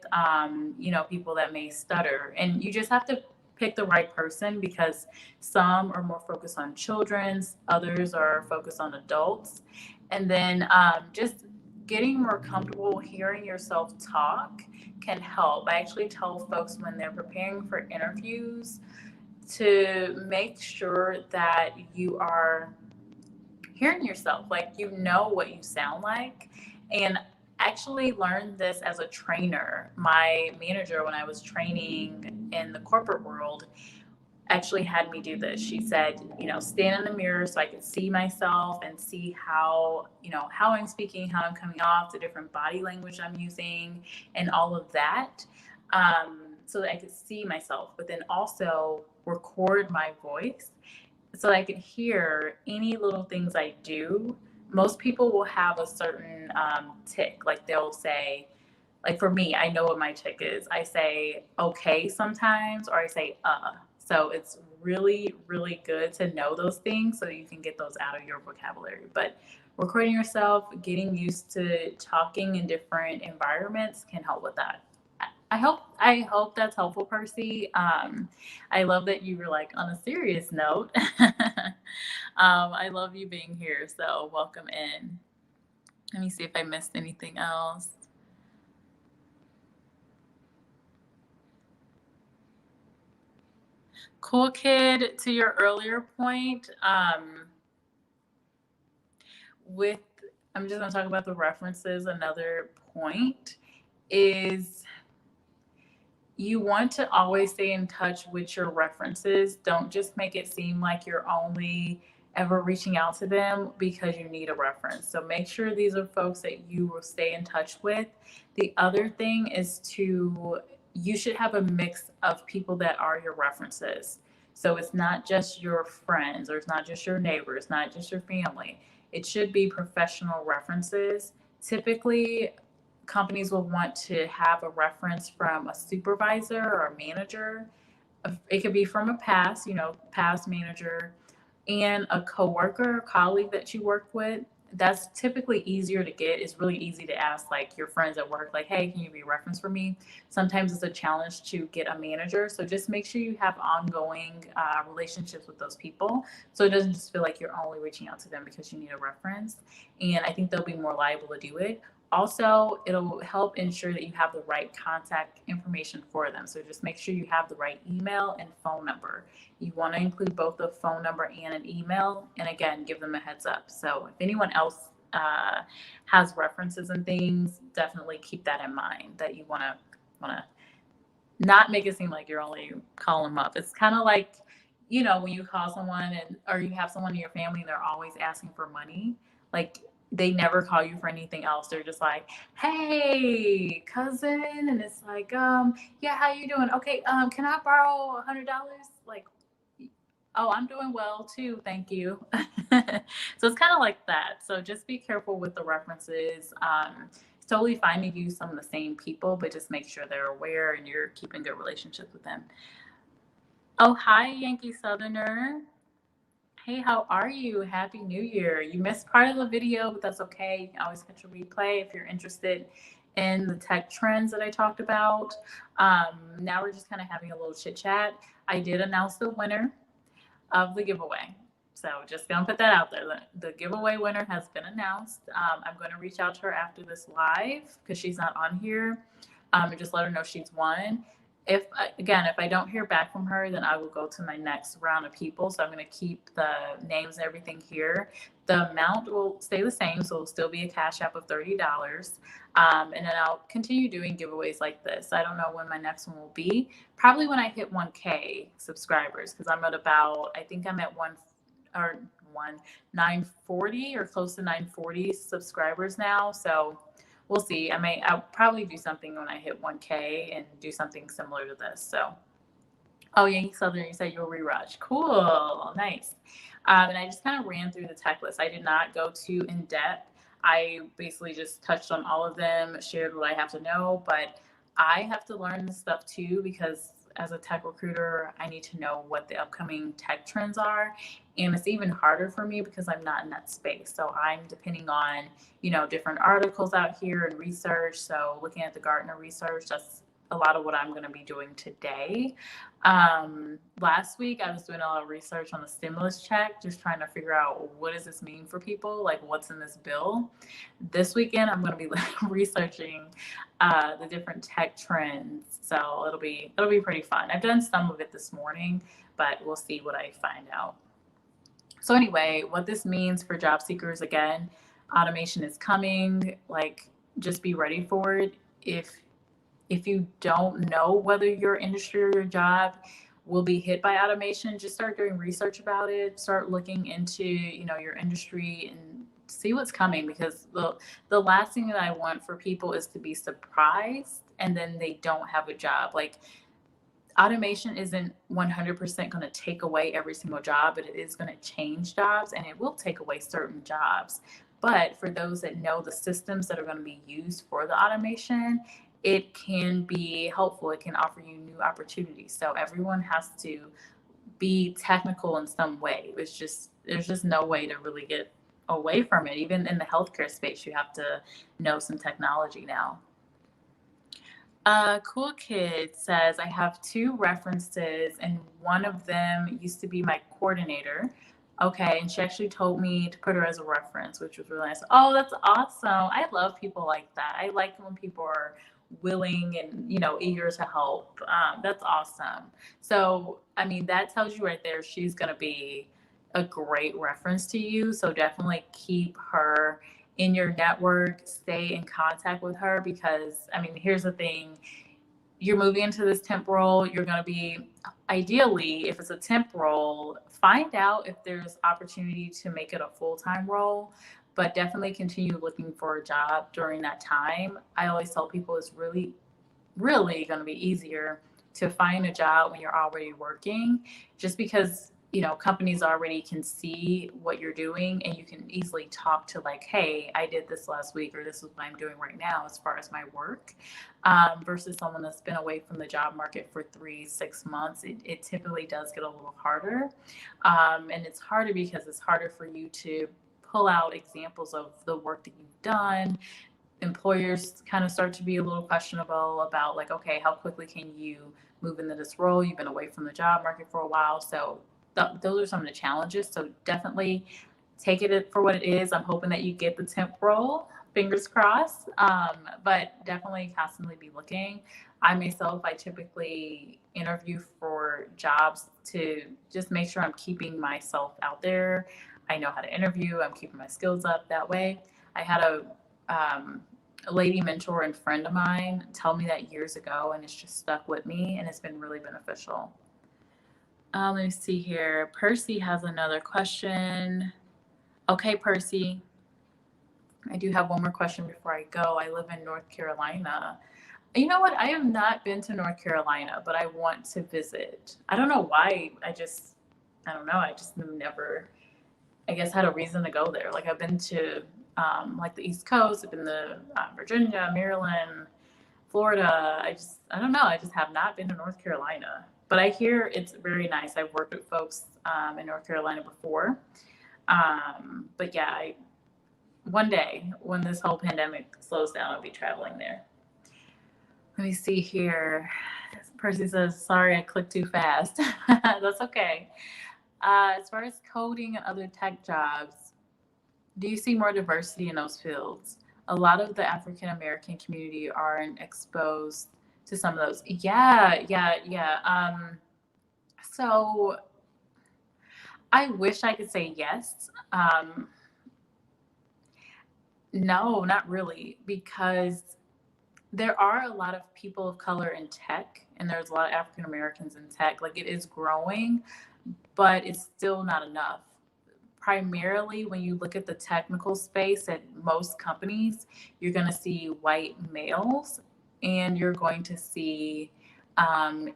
you know, people that may stutter, and you just have to pick the right person, because some are more focused on children's, others are focused on adults. And then just getting more comfortable hearing yourself talk can help. I actually tell folks when they're preparing for interviews to make sure that you are hearing yourself, like you know what you sound like. And actually learned this as a trainer. My manager, when I was training in the corporate world, actually had me do this. She said, you know, stand in the mirror so I could see myself and see how, you know, how I'm speaking, how I'm coming off, the different body language I'm using, and all of that, so that I could see myself, but then also record my voice so that I could hear any little things I do. Most people will have a certain tick, like they'll say, like for me, I know what my tick is. I say okay sometimes, or I say So it's really, really good to know those things so that you can get those out of your vocabulary. But recording yourself, getting used to talking in different environments can help with that. I hope that's helpful, Percy. I love that you were like on a serious note. I love you being here, so welcome in. Let me see if I missed anything else. Cool Kid, to your earlier point, with, I'm just going to talk about the references. Another point is you want to always stay in touch with your references. Don't just make it seem like you're only ever reaching out to them because you need a reference. So make sure these are folks that you will stay in touch with. The other thing is you should have a mix of people that are your references. So it's not just your friends, or it's not just your neighbors, not just your family. It should be professional references. Typically, companies will want to have a reference from a supervisor or a manager. It could be from a past manager, and a coworker or colleague that you work with. That's typically easier to get. It's really easy to ask like your friends at work, like, hey, can you be a reference for me? Sometimes it's a challenge to get a manager. So just make sure you have ongoing relationships with those people. So it doesn't just feel like you're only reaching out to them because you need a reference. And I think they'll be more liable to do it. Also, it'll help ensure that you have the right contact information for them. So just make sure you have the right email and phone number. You want to include both a phone number and an email. And again, give them a heads up. So if anyone else has references and things, definitely keep that in mind, that you want to not make it seem like you're only calling them up. It's kind of like, when you call someone or you have someone in your family and they're always asking for money, like they never call you for anything else. They're just like, hey, cousin. And it's like, yeah, how you doing? Okay, can I borrow $100? Like, oh, I'm doing well too, thank you. So it's kind of like that. So just be careful with the references. It's totally fine to use some of the same people, but just make sure they're aware and you're keeping good relationships with them. Oh, hi, Yankee Southerner. Hey, how are you? Happy New Year. You missed part of the video, but that's okay. You can always catch a replay if you're interested in the tech trends that I talked about. Now we're just kind of having a little chit chat. I did announce the winner of the giveaway. So just gonna put that out there. The giveaway winner has been announced. I'm going to reach out to her after this live because she's not on here, and just let her know she's won. If I don't hear back from her, then I will go to my next round of people. So I'm going to keep the names and everything here. The amount will stay the same, so it'll still be a cash app of $30. And then I'll continue doing giveaways like this. I don't know when my next one will be. Probably when I hit 1K subscribers, because I'm at I think I'm at 940 or close to 940 subscribers now. So we'll see. I'll probably do something when I hit 1K and do something similar to this. So, oh, Yankee Southern, you said you'll rewatch. Cool. Nice. And I just kind of ran through the tech list. I did not go too in depth. I basically just touched on all of them, shared what I have to know, but I have to learn this stuff too, because as a tech recruiter, I need to know what the upcoming tech trends are. And it's even harder for me because I'm not in that space. So I'm depending on, different articles out here and research. So looking at the Gartner research, that's a lot of what I'm going to be doing today. Last week, I was doing a lot of research on the stimulus check, just trying to figure out what does this mean for people, like what's in this bill. This weekend, I'm going to be researching the different tech trends. So it'll be pretty fun. I've done some of it this morning, but we'll see what I find out. So anyway, what this means for job seekers, again, automation is coming. Like, just be ready for it. If you don't know whether your industry or your job will be hit by automation, just start doing research about it. Start looking into, your industry and see what's coming, because the last thing that I want for people is to be surprised and then they don't have a job. Like, automation isn't 100% going to take away every single job, but it is going to change jobs, and it will take away certain jobs. But for those that know the systems that are going to be used for the automation, it can be helpful. It can offer you new opportunities. So everyone has to be technical in some way. There's just no way to really get away from it. Even in the healthcare space, you have to know some technology now. Cool Kid says, I have 2 references, and one of them used to be my coordinator. Okay, and she actually told me to put her as a reference, which was really nice. Oh, that's awesome. I love people like that. I like when people are willing and, eager to help. That's awesome. So, that tells you right there, she's going to be a great reference to you. So definitely keep her in your network, stay in contact with her, because I mean, here's the thing. You're moving into this temp role. You're going to be, ideally, if it's a temp role, find out if there's opportunity to make it a full-time role, but definitely continue looking for a job during that time. I always tell people it's really, really going to be easier to find a job when you're already working, just because companies already can see what you're doing, and you can easily talk to, like, hey, I did this last week, or this is what I'm doing right now as far as my work, versus someone that's been away from the job market for 3-6 months. It typically does get a little harder, and it's harder because it's harder for you to pull out examples of the work that you've done. Employers kind of start to be a little questionable about, like, okay, how quickly can you move into this role? You've been away from the job market for a while. So those are some of the challenges. So definitely take it for what it is. I'm hoping that you get the temp role, fingers crossed, but definitely constantly be looking. I myself, I typically interview for jobs to just make sure I'm keeping myself out there. I know how to interview. I'm keeping my skills up that way. I had a lady mentor and friend of mine tell me that years ago, and it's just stuck with me, and it's been really beneficial. Let me see here. Percy has another question. Okay, Percy, I do have one more question before I go. I live in North Carolina. You know what? I have not been to North Carolina, but I want to visit. I don't know why. I don't know. I just never, I guess, had a reason to go there. Like, I've been to like the East Coast. I've been to Virginia, Maryland, Florida. I don't know. I just have not been to North Carolina, but I hear it's very nice. I've worked with folks in North Carolina before. But yeah, one day when this whole pandemic slows down, I'll be traveling there. Let me see here. Percy says, sorry, I clicked too fast. That's okay. As far as coding and other tech jobs, do you see more diversity in those fields? A lot of the African American community aren't exposed to some of those. Yeah. So I wish I could say yes. No, not really, because there are a lot of people of color in tech, and there's a lot of African Americans in tech. Like, it is growing, but it's still not enough. Primarily, when you look at the technical space at most companies, you're going to see white males, and you're going to see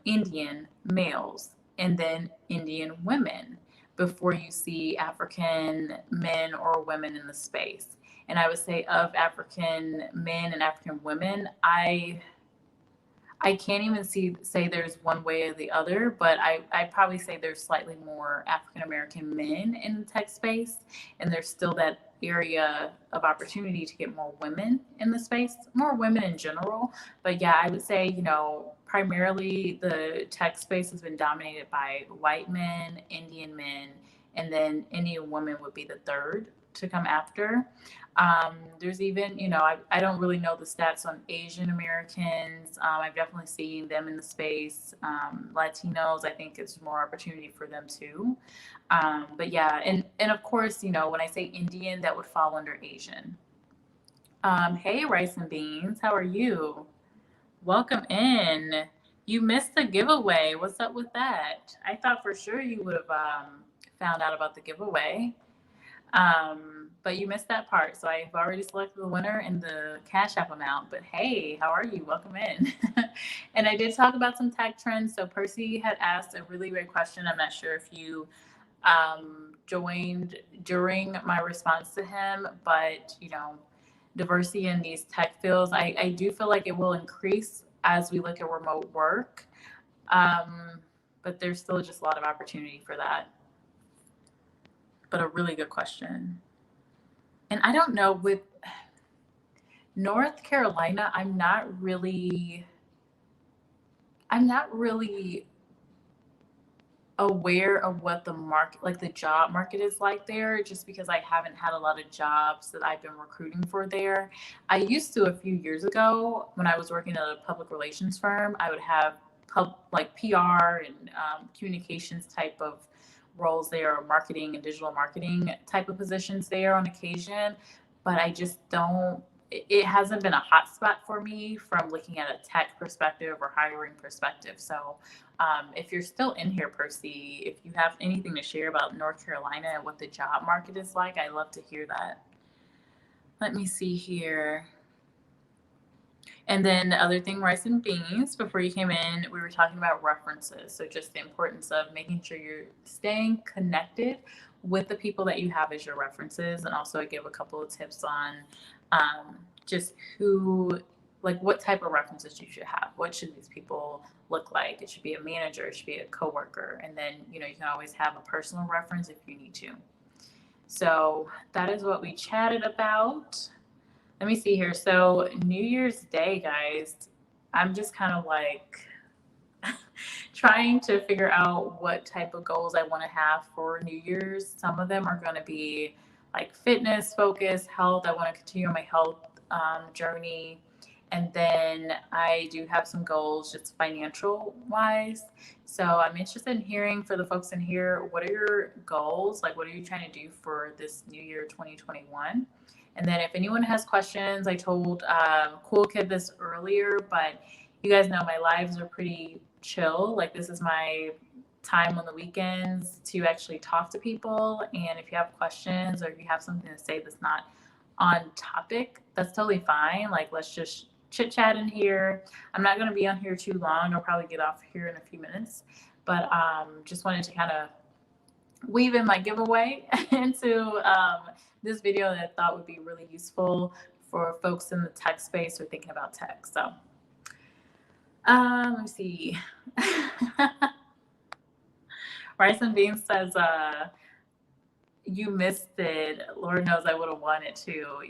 Indian males, and then Indian women, before you see African men or women in the space. And I would say, of African men and African women, I can't even say there's one way or the other, but I'd probably say there's slightly more African American men in the tech space, and there's still that area of opportunity to get more women in the space, more women in general. But yeah, I would say, primarily the tech space has been dominated by white men, Indian men, and then Indian women would be the third to come after. There's even, I don't really know the stats on Asian Americans. I've definitely seen them in the space. Latinos, I think it's more opportunity for them too. But yeah, and of course, when I say Indian, that would fall under Asian. Hey, Rice and Beans, how are you? Welcome in. You missed the giveaway. What's up with that? I thought for sure you would have found out about the giveaway. But you missed that part. So I've already selected the winner and the CashApp amount. But hey, how are you? Welcome in. And I did talk about some tech trends. So Percy had asked a really great question. I'm not sure if you joined during my response to him, but diversity in these tech fields, I do feel like it will increase as we look at remote work. But there's still just a lot of opportunity for that. But a really good question. And I don't know, with North Carolina, I'm not really aware of what the market, like the job market is like there, just because I haven't had a lot of jobs that I've been recruiting for there. I used to, a few years ago, when I was working at a public relations firm, I would have like PR and communications type of roles there, or marketing and digital marketing type of positions there on occasion, but I just don't. It hasn't been a hot spot for me from looking at a tech perspective or hiring perspective. So, if you're still in here, Percy, if you have anything to share about North Carolina and what the job market is like, I'd love to hear that. Let me see here. And then the other thing, rice and beans, before you came in, we were talking about references. So just the importance of making sure you're staying connected with the people that you have as your references. And also I give a couple of tips on just what type of references you should have. What should these people look like? It should be a manager, it should be a coworker. And then, you can always have a personal reference if you need to. So that is what we chatted about. Let me see here. So New Year's Day, guys, I'm just kind of like trying to figure out what type of goals I want to have for New Year's. Some of them are going to be like fitness focused, health. I want to continue on my health journey. And then I do have some goals just financial wise. So I'm interested in hearing for the folks in here, what are your goals? Like, what are you trying to do for this new year, 2021? And then if anyone has questions, I told Cool Kid this earlier, but you guys know my lives are pretty chill. Like, this is my time on the weekends to actually talk to people. And if you have questions or if you have something to say that's not on topic, that's totally fine. Like, let's just chit chat in here. I'm not going to be on here too long. I'll probably get off here in a few minutes, but just wanted to kind of weave in my giveaway into this video that I thought would be really useful for folks in the tech space or thinking about tech. So let me see. Rice and Beans says, you missed it. Lord knows I would have wanted to.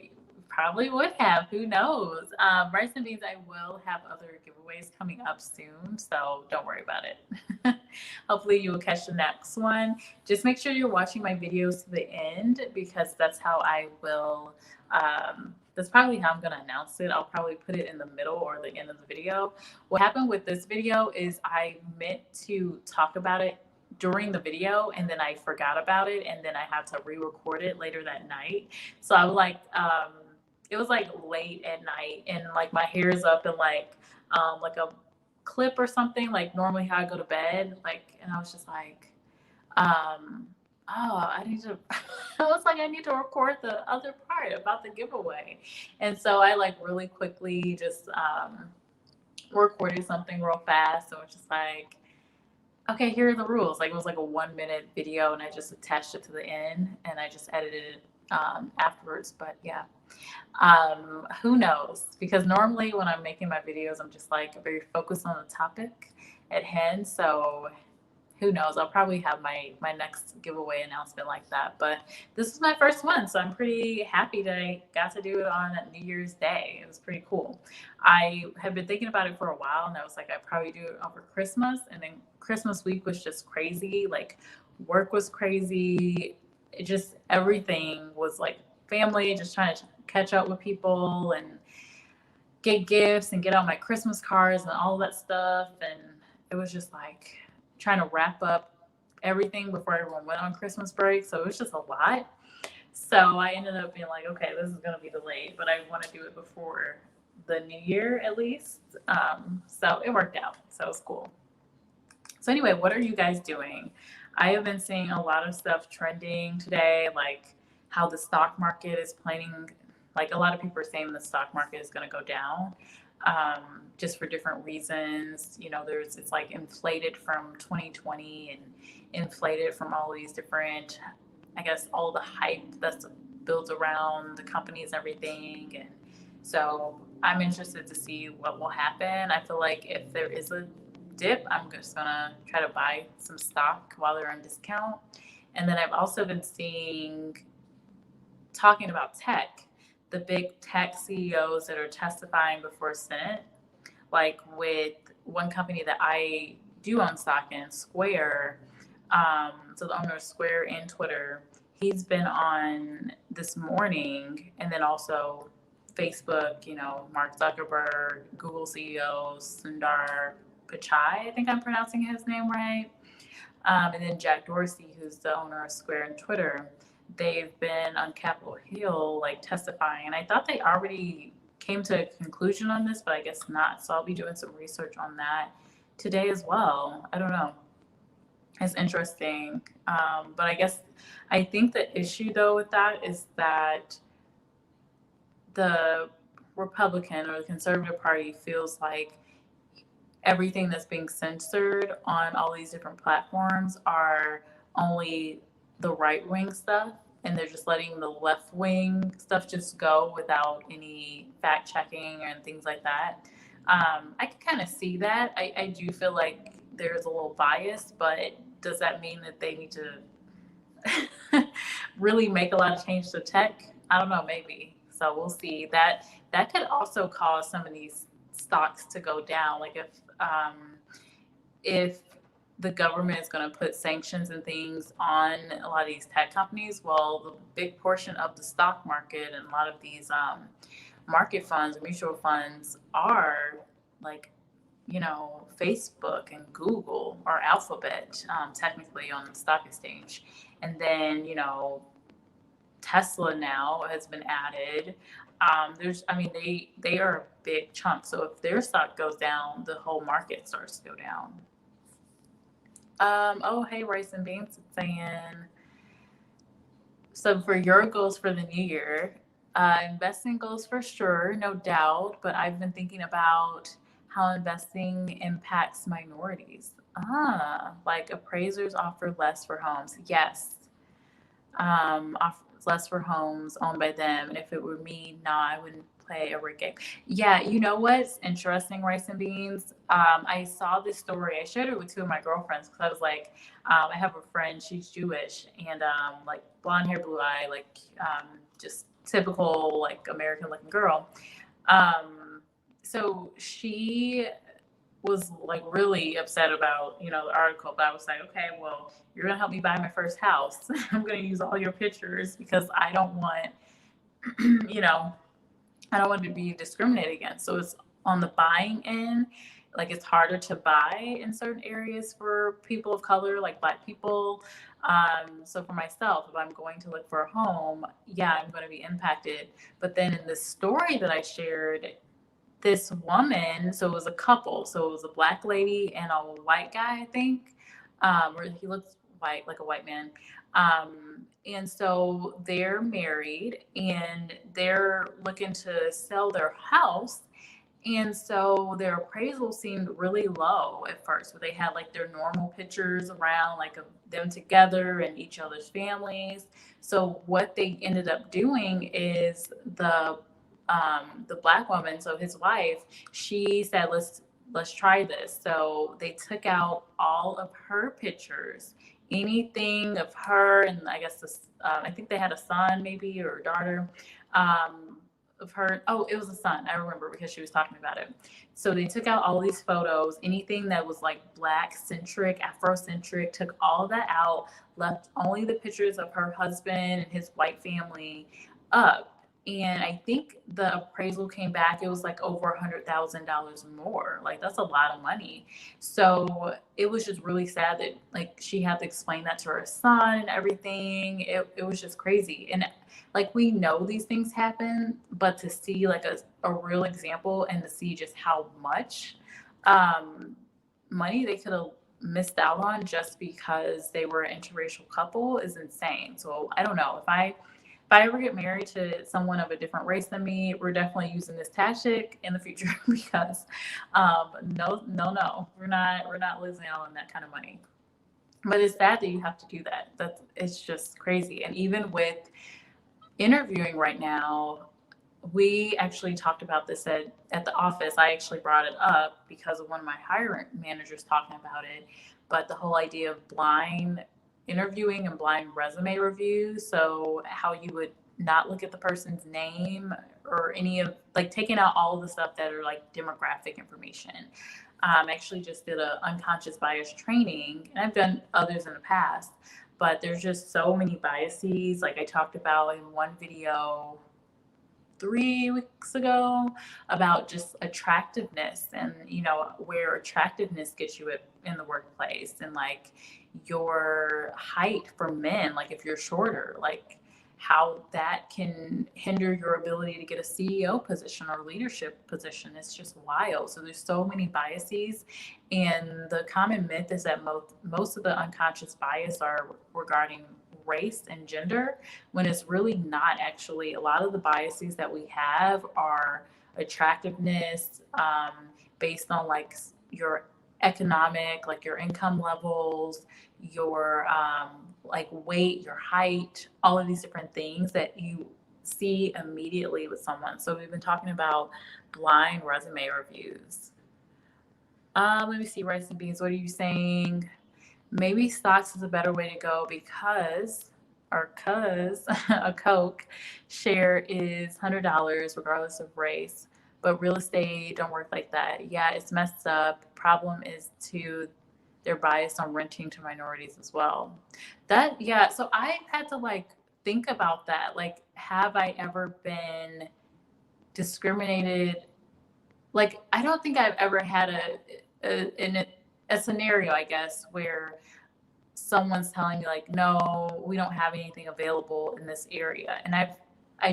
Probably would have. Who knows? Rice and Beans, I will have other giveaways coming up soon, so don't worry about it. Hopefully you will catch the next one. Just make sure you're watching my videos to the end, because that's how I will, that's probably how I'm going to announce it. I'll probably put it in the middle or the end of the video. What happened with this video is I meant to talk about it during the video, and then I forgot about it, and then I had to re-record it later that night. So I was like, it was like late at night, and like my hair is up in like a clip or something, like normally how I go to bed, like, and I was just like, I need to I was like, I need to record the other part about the giveaway. And so I like really quickly just recorded something real fast. So it's just like, okay, here are the rules. Like, it was like a 1-minute video, and I just attached it to the end, and I just edited it afterwards. But yeah, who knows? Because normally when I'm making my videos, I'm just like very focused on the topic at hand. So who knows? I'll probably have my next giveaway announcement like that. But this is my first one, so I'm pretty happy that I got to do it on New Year's Day. It was pretty cool. I have been thinking about it for a while, and I was like, I'd probably do it over Christmas. And then Christmas week was just crazy. Like, work was crazy. It just, everything was like family, just trying to catch up with people and get gifts and get out my Christmas cards and all that stuff. And it was just like trying to wrap up everything before everyone went on Christmas break. So it was just a lot. So I ended up being like, okay, this is going to be delayed, but I want to do it before the new year at least. So it worked out. So it was cool. So anyway, what are you guys doing? I have been seeing a lot of stuff trending today, like how the stock market is planning. Like, a lot of people are saying the stock market is going to go down. Just for different reasons. It's like inflated from 2020 and inflated from all these different, I guess, all the hype that's built around the companies and everything. And so I'm interested to see what will happen. I feel like if there is a dip, I'm just gonna try to buy some stock while they're on discount. And then I've also been talking about tech, the big tech CEOs that are testifying before Senate, like with one company that I do own stock in, Square. So the owner of Square and Twitter, he's been on this morning, and then also Facebook, Mark Zuckerberg, Google CEO Sundar Pichai, I think I'm pronouncing his name right. And then Jack Dorsey, who's the owner of Square and Twitter, they've been on Capitol Hill, like testifying. And I thought they already came to a conclusion on this, but I guess not. So I'll be doing some research on that today as well. I don't know. It's interesting. But I think the issue though with that is that the Republican or the Conservative Party feels like everything that's being censored on all these different platforms are only the right wing stuff, and they're just letting the left wing stuff just go without any fact checking and things like that. I can kind of see that. I do feel like there's a little bias, but does that mean that they need to really make a lot of change to tech? I don't know, maybe. So we'll see. That could also cause some of these stocks to go down. Like if the government is going to put sanctions and things on a lot of these tech companies, well, the big portion of the stock market and a lot of these market funds, mutual funds are like, Facebook and Google or Alphabet, technically on the stock exchange. And then, Tesla now has been added. They are a big chunk. So if their stock goes down, the whole market starts to go down. Hey, Rice and Beans is saying, so for your goals for the new year, investing goals for sure, no doubt, but I've been thinking about how investing impacts minorities. Like appraisers offer less for homes. Yes. Offer less for homes owned by them. And if it were me, I wouldn't play a rig game. Yeah, you know what's interesting, Rice and Beans? I saw this story. I shared it with two of my girlfriends because I was like, I have a friend, she's Jewish, and like blonde hair, blue eye, like just typical like American looking girl. So she was like really upset about the article, but I was like, okay, well, you're gonna help me buy my first house. I'm gonna use all your pictures because I don't want I don't want to be discriminated against. So it's on the buying end, like it's harder to buy in certain areas for people of color, like Black people. So for myself, if I'm going to look for a home, yeah, I'm going to be impacted. But then in the story that I shared, this woman, so it was a couple, so it was a Black lady and a white guy, I think, or he looks white, like a white man. And so they're married and they're looking to sell their house. And so their appraisal seemed really low at first, but they had like their normal pictures around, like of them together and each other's families. So what they ended up doing is the Black woman, so his wife, she said, let's try this. So they took out all of her pictures, anything of her, and I guess this, I think they had a son maybe or a daughter, of her. Oh, it was a son. I remember because she was talking about it. So they took out all these photos, anything that was like Black centric, Afrocentric, took all of that out, left only the pictures of her husband and his white family up. And I think the appraisal came back, it was like over $100,000 more. Like that's a lot of money. So it was just really sad that like she had to explain that to her son and everything. It was just crazy. And like we know these things happen, but to see like a real example and to see just how much money they could have missed out on just because they were an interracial couple is insane. So I don't know, if I ever get married to someone of a different race than me, we're definitely using this tactic in the future because no, we're not losing out on that kind of money. But it's sad that you have to do that. It's just crazy. And even with interviewing right now, we actually talked about this at the office. I actually brought it up because of one of my hiring managers talking about it. But the whole idea of blind interviewing and blind resume reviews, so how you would not look at the person's name or any of like taking out all of the stuff that are like demographic information. I actually just did a unconscious bias training, and I've done others in the past, but there's just so many biases. Like I talked about in one video 3 weeks ago about just attractiveness and, where attractiveness gets you in the workplace, and like your height for men, like if you're shorter, like how that can hinder your ability to get a CEO position or leadership position. It's just wild. So there's so many biases, and the common myth is that most of the unconscious bias are regarding race and gender, when it's really not. Actually, a lot of the biases that we have are attractiveness, based on like your economic, like your income levels, your like weight, your height, all of these different things that you see immediately with someone. So we've been talking about blind resume reviews. Let me see, rice and beans. What are you saying? Maybe stocks is a better way to go because a Coke share is $100 regardless of race, but real estate don't work like that. Yeah, it's messed up. Problem is too, they're biased on renting to minorities as well. So I had to like think about that. Like, have I ever been discriminated? Like, I don't think I've ever had a scenario, I guess, where someone's telling me like, no, we don't have anything available in this area. And I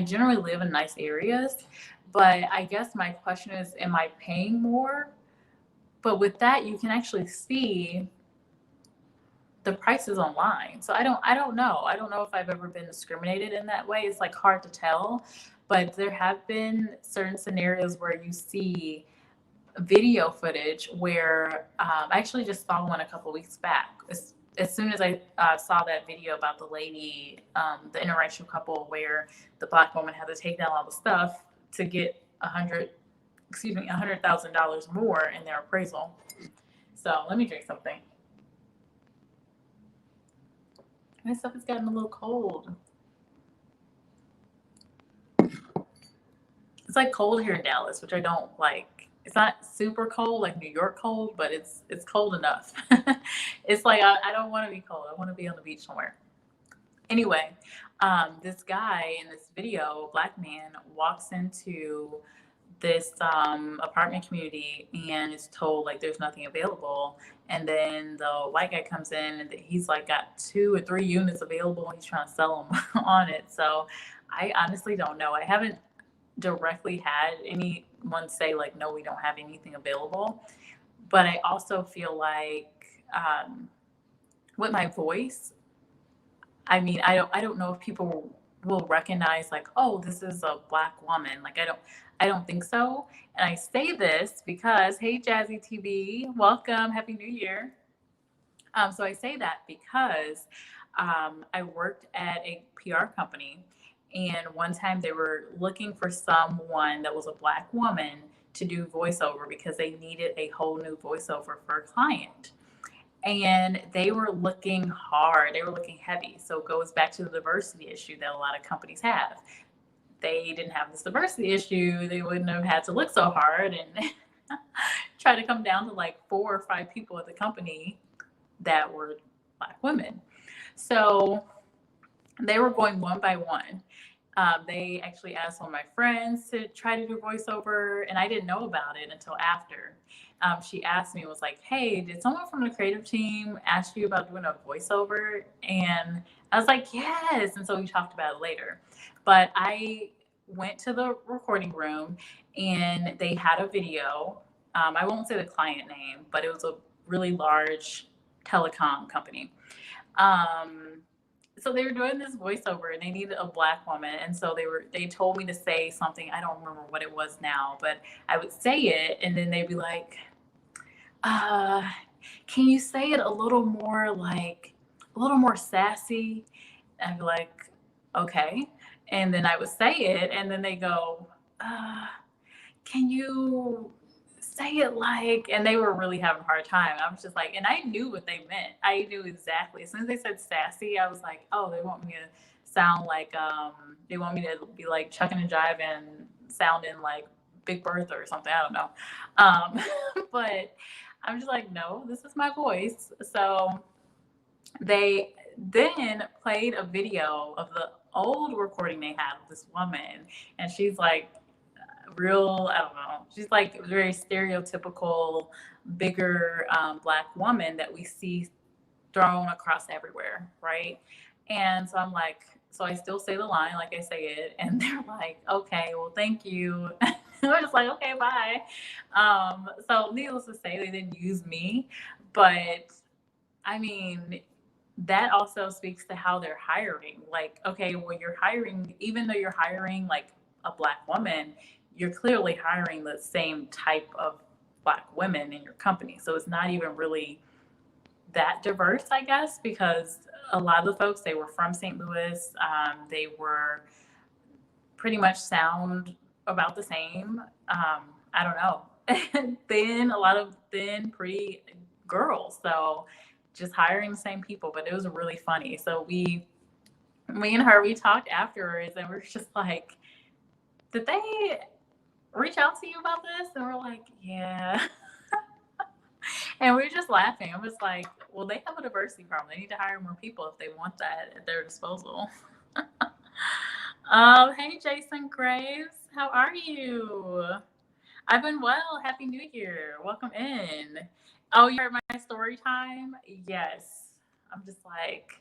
generally live in nice areas, but I guess my question is, am I paying more? But with that, you can actually see the prices online. So I don't know. I don't know if I've ever been discriminated in that way. It's like hard to tell, but there have been certain scenarios where you see video footage where I actually just saw one a couple weeks back. As soon as I saw that video about the lady, the interracial couple, where the Black woman had to take down all the stuff to get $100,000 more in their appraisal. So let me drink something. My stuff has gotten a little cold. It's like cold here in Dallas, which I don't like. It's not super cold like New York cold, but it's cold enough. It's like I don't want to be cold. I want to be on the beach somewhere. Anyway, this guy in this video, Black man, walks into this apartment community and is told like there's nothing available, and then the white guy comes in and he's like got 2 or 3 units available and he's trying to sell them on it. So I honestly don't know. I haven't directly had anyone say like, no, we don't have anything available, but I also feel like with my voice, I mean, I don't know if people will recognize like, oh, this is a Black woman. Like I don't think so. And I say this because, hey, Jazzy TV, welcome, Happy New Year. So I say that because I worked at a PR company, and one time they were looking for someone that was a Black woman to do voiceover because they needed a whole new voiceover for a client. And they were looking hard. They were looking heavy. So it goes back to the diversity issue that a lot of companies have. They didn't have this diversity issue, they wouldn't have had to look so hard and try to come down to like 4 or 5 people at the company that were Black women. So they were going one by one. They actually asked one of my friends to try to do voiceover, and I didn't know about it until after. She asked me, was like, hey, did someone from the creative team ask you about doing a voiceover? And I was like, yes. And so we talked about it later. But I went to the recording room and they had a video. I won't say the client name, but it was a really large telecom company. So they were doing this voiceover and they needed a Black woman. And so they told me to say something. I don't remember what it was now, but I would say it and then they'd be like, can you say it a little more sassy? And I'd be like, okay. And then I would say it and then they go, can you say it like, and they were really having a hard time. I was just like, and I knew what they meant. I knew exactly. As soon as they said sassy, I was like, oh, they want me to sound like, they want me to be like chucking and jiving, sounding like Big Bertha or something. I don't know. But I'm just like, no, this is my voice. So they then played a video of old recording they had of this woman, and she's like real, I don't know, she's like very stereotypical, bigger Black woman that we see thrown across everywhere, right? And so I'm like, so I still say the line like I say it, and they're like, okay, well, thank you. We're just like, okay, bye. So needless to say, they didn't use me, but I mean, that also speaks to how they're hiring. Like, okay, well, you're hiring, even though you're hiring like a Black woman, you're clearly hiring the same type of Black women in your company. So it's not even really that diverse, I guess, because a lot of the folks, they were from St. Louis. They were pretty much sound about the same. I don't know. And then a lot of thin, pretty girls. So just hiring the same people, but it was really funny. So me and her, we talked afterwards, and we're just like, did they reach out to you about this? And we're like, yeah. And we were just laughing. I was like, well, they have a diversity problem. They need to hire more people if they want that at their disposal. Hey, Jason Graves. How are you? I've been well. Happy New Year. Welcome in. Oh, you heard my story time? Yes. I'm just like,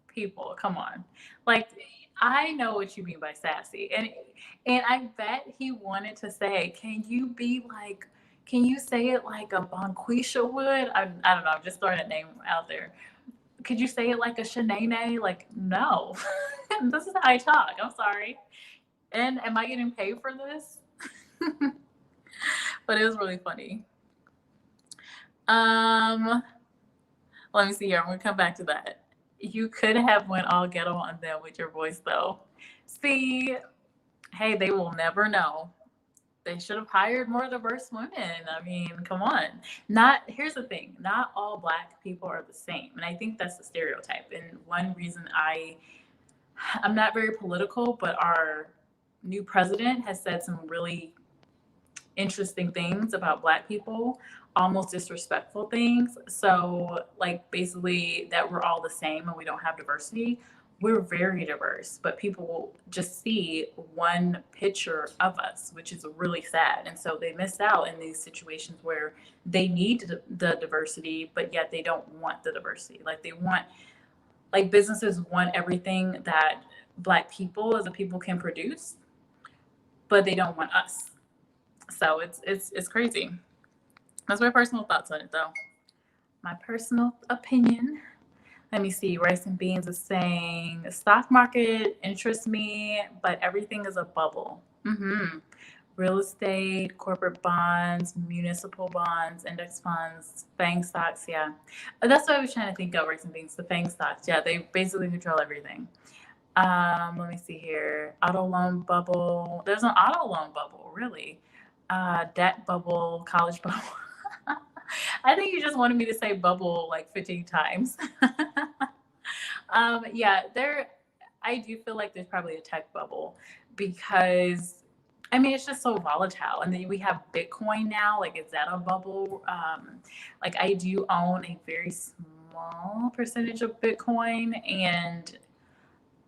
people, come on. Like, I know what you mean by sassy. And I bet he wanted to say, can you say it like a Bonquisha would? I don't know, I'm just throwing a name out there. Could you say it like a Shanae? Like, no. This is how I talk. I'm sorry. And am I getting paid for this? But it was really funny. Let me see here. I'm gonna come back to that. You could have went all ghetto on them with your voice though. See, hey, they will never know. They should have hired more diverse women. I mean, come on. Here's the thing, not all Black people are the same. And I think that's the stereotype. And one reason I'm not very political, but our new president has said some really interesting things about Black people, almost disrespectful things. So, like, basically, that we're all the same and we don't have diversity. We're very diverse, but people will just see one picture of us, which is really sad. And so they miss out in these situations where they need the diversity, but yet they don't want the diversity. Like, businesses want everything that Black people as a people can produce, but they don't want us. So it's crazy. That's my personal thoughts on it, though. My personal opinion. Let me see. Rice and Beans is saying the stock market interests me, but everything is a bubble. Real estate, corporate bonds, municipal bonds, index funds, FANG stocks. Yeah, that's what I was trying to think of. Rice and Beans, the FANG stocks. Yeah, they basically control everything. Let me see here. Auto loan bubble. There's an auto loan bubble, really. Debt bubble, college bubble. I think you just wanted me to say bubble like 15 times. Yeah, I do feel like there's probably a tech bubble because, I mean, it's just so volatile. And then we have Bitcoin now. Like, is that a bubble? Like, I do own a very small percentage of Bitcoin, and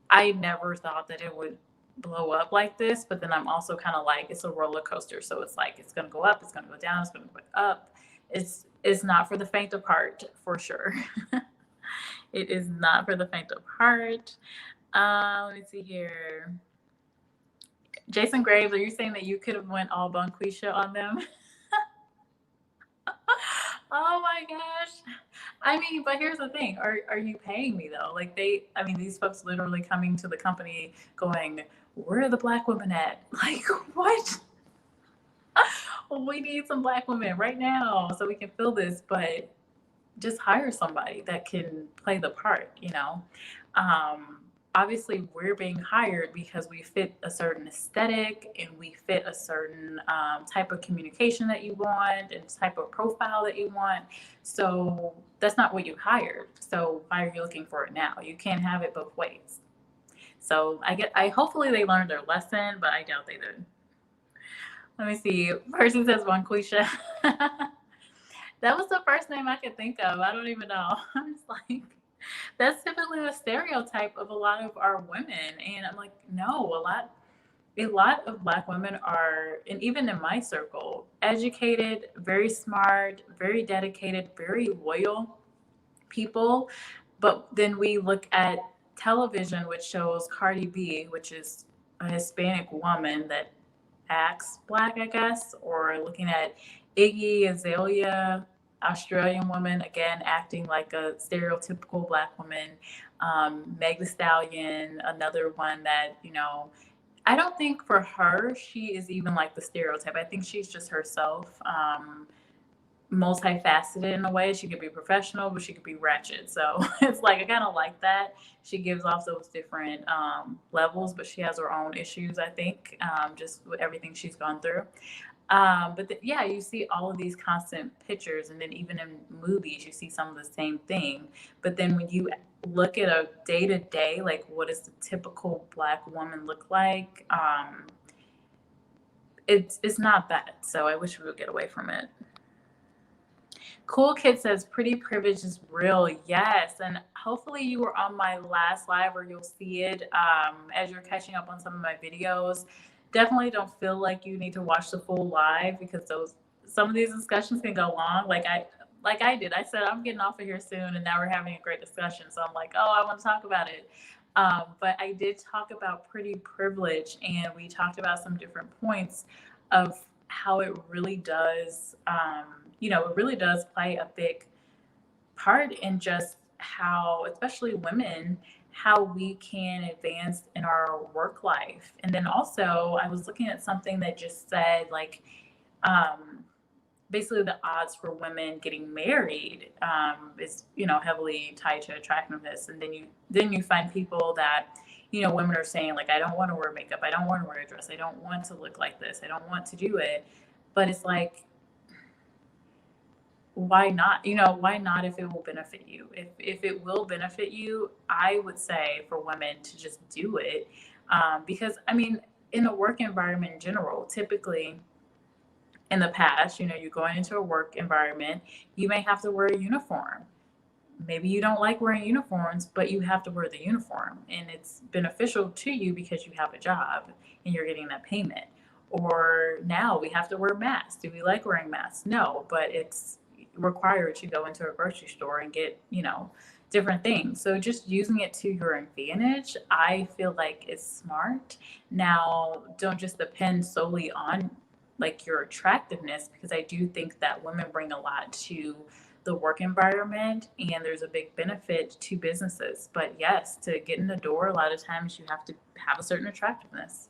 I never thought that it would blow up like this. But then I'm also kind of like, it's a roller coaster. So it's like, it's going to go up, it's going to go down, it's going to go up. It's not for the faint of heart, for sure. It is not for the faint of heart. Let me see here. Jason Graves, are you saying that you could have went all Bonquisha on them? Oh my gosh. I mean, but here's the thing. Are you paying me though? Like these folks literally coming to the company going, where are the Black women at? Like, what? We need some Black women right now so we can fill this, but just hire somebody that can play the part, you know? Obviously, we're being hired because we fit a certain aesthetic and we fit a certain type of communication that you want and type of profile that you want. So that's not what you hired. So why are you looking for it now? You can't have it both ways. So hopefully they learned their lesson, but I doubt they did. Let me see. Person says Bonquisha. That was the first name I could think of. I don't even know. I'm just like, That's typically the stereotype of a lot of our women. And I'm like, no, a lot of Black women are, and even in my circle, educated, very smart, very dedicated, very loyal people. But then we look at television, which shows Cardi B, which is a Hispanic woman that acts Black, I guess, or looking at Iggy Azalea, Australian woman, again, acting like a stereotypical Black woman. Meg the Stallion, another one that, I don't think for her, she is even like the stereotype. I think she's just herself. Multifaceted in a way. She could be professional, but she could be ratchet. So it's like I kind of like that. She gives off those different levels, but she has her own issues, I think, just with everything she's gone through. Yeah, you see all of these constant pictures, and then even in movies, you see some of the same thing. But then when you look at a day to day, like what does the typical Black woman look like? It's not that. So I wish we would get away from it. Cool Kid says pretty privilege is real. Yes. And hopefully you were on my last live or you'll see it as you're catching up on some of my videos. Definitely don't feel like you need to watch the full live because some of these discussions can go long. Like I did. I said I'm getting off of here soon and now we're having a great discussion. So I'm like, oh, I want to talk about it. But I did talk about pretty privilege and we talked about some different points of how it really does it really does play a big part in just how, especially women, how we can advance in our work life. And then also, I was looking at something that just said, like, um, basically the odds for women getting married is, heavily tied to attractiveness. And then you find people that, women are saying, like, I don't want to wear makeup, I don't want to wear a dress, I don't want to look like this, I don't want to do it. But it's like, why not? Why not if it will benefit you? If it will benefit you, I would say for women to just do it. Because I mean, in a work environment in general, typically in the past, you're going into a work environment, you may have to wear a uniform. Maybe you don't like wearing uniforms, but you have to wear the uniform and it's beneficial to you because you have a job and you're getting that payment. Or now we have to wear masks. Do we like wearing masks? No, but it's required to go into a grocery store and get, different things. So just using it to your advantage, I feel like is smart. Now, don't just depend solely on like your attractiveness because I do think that women bring a lot to the work environment and there's a big benefit to businesses. But yes, to get in the door, a lot of times you have to have a certain attractiveness.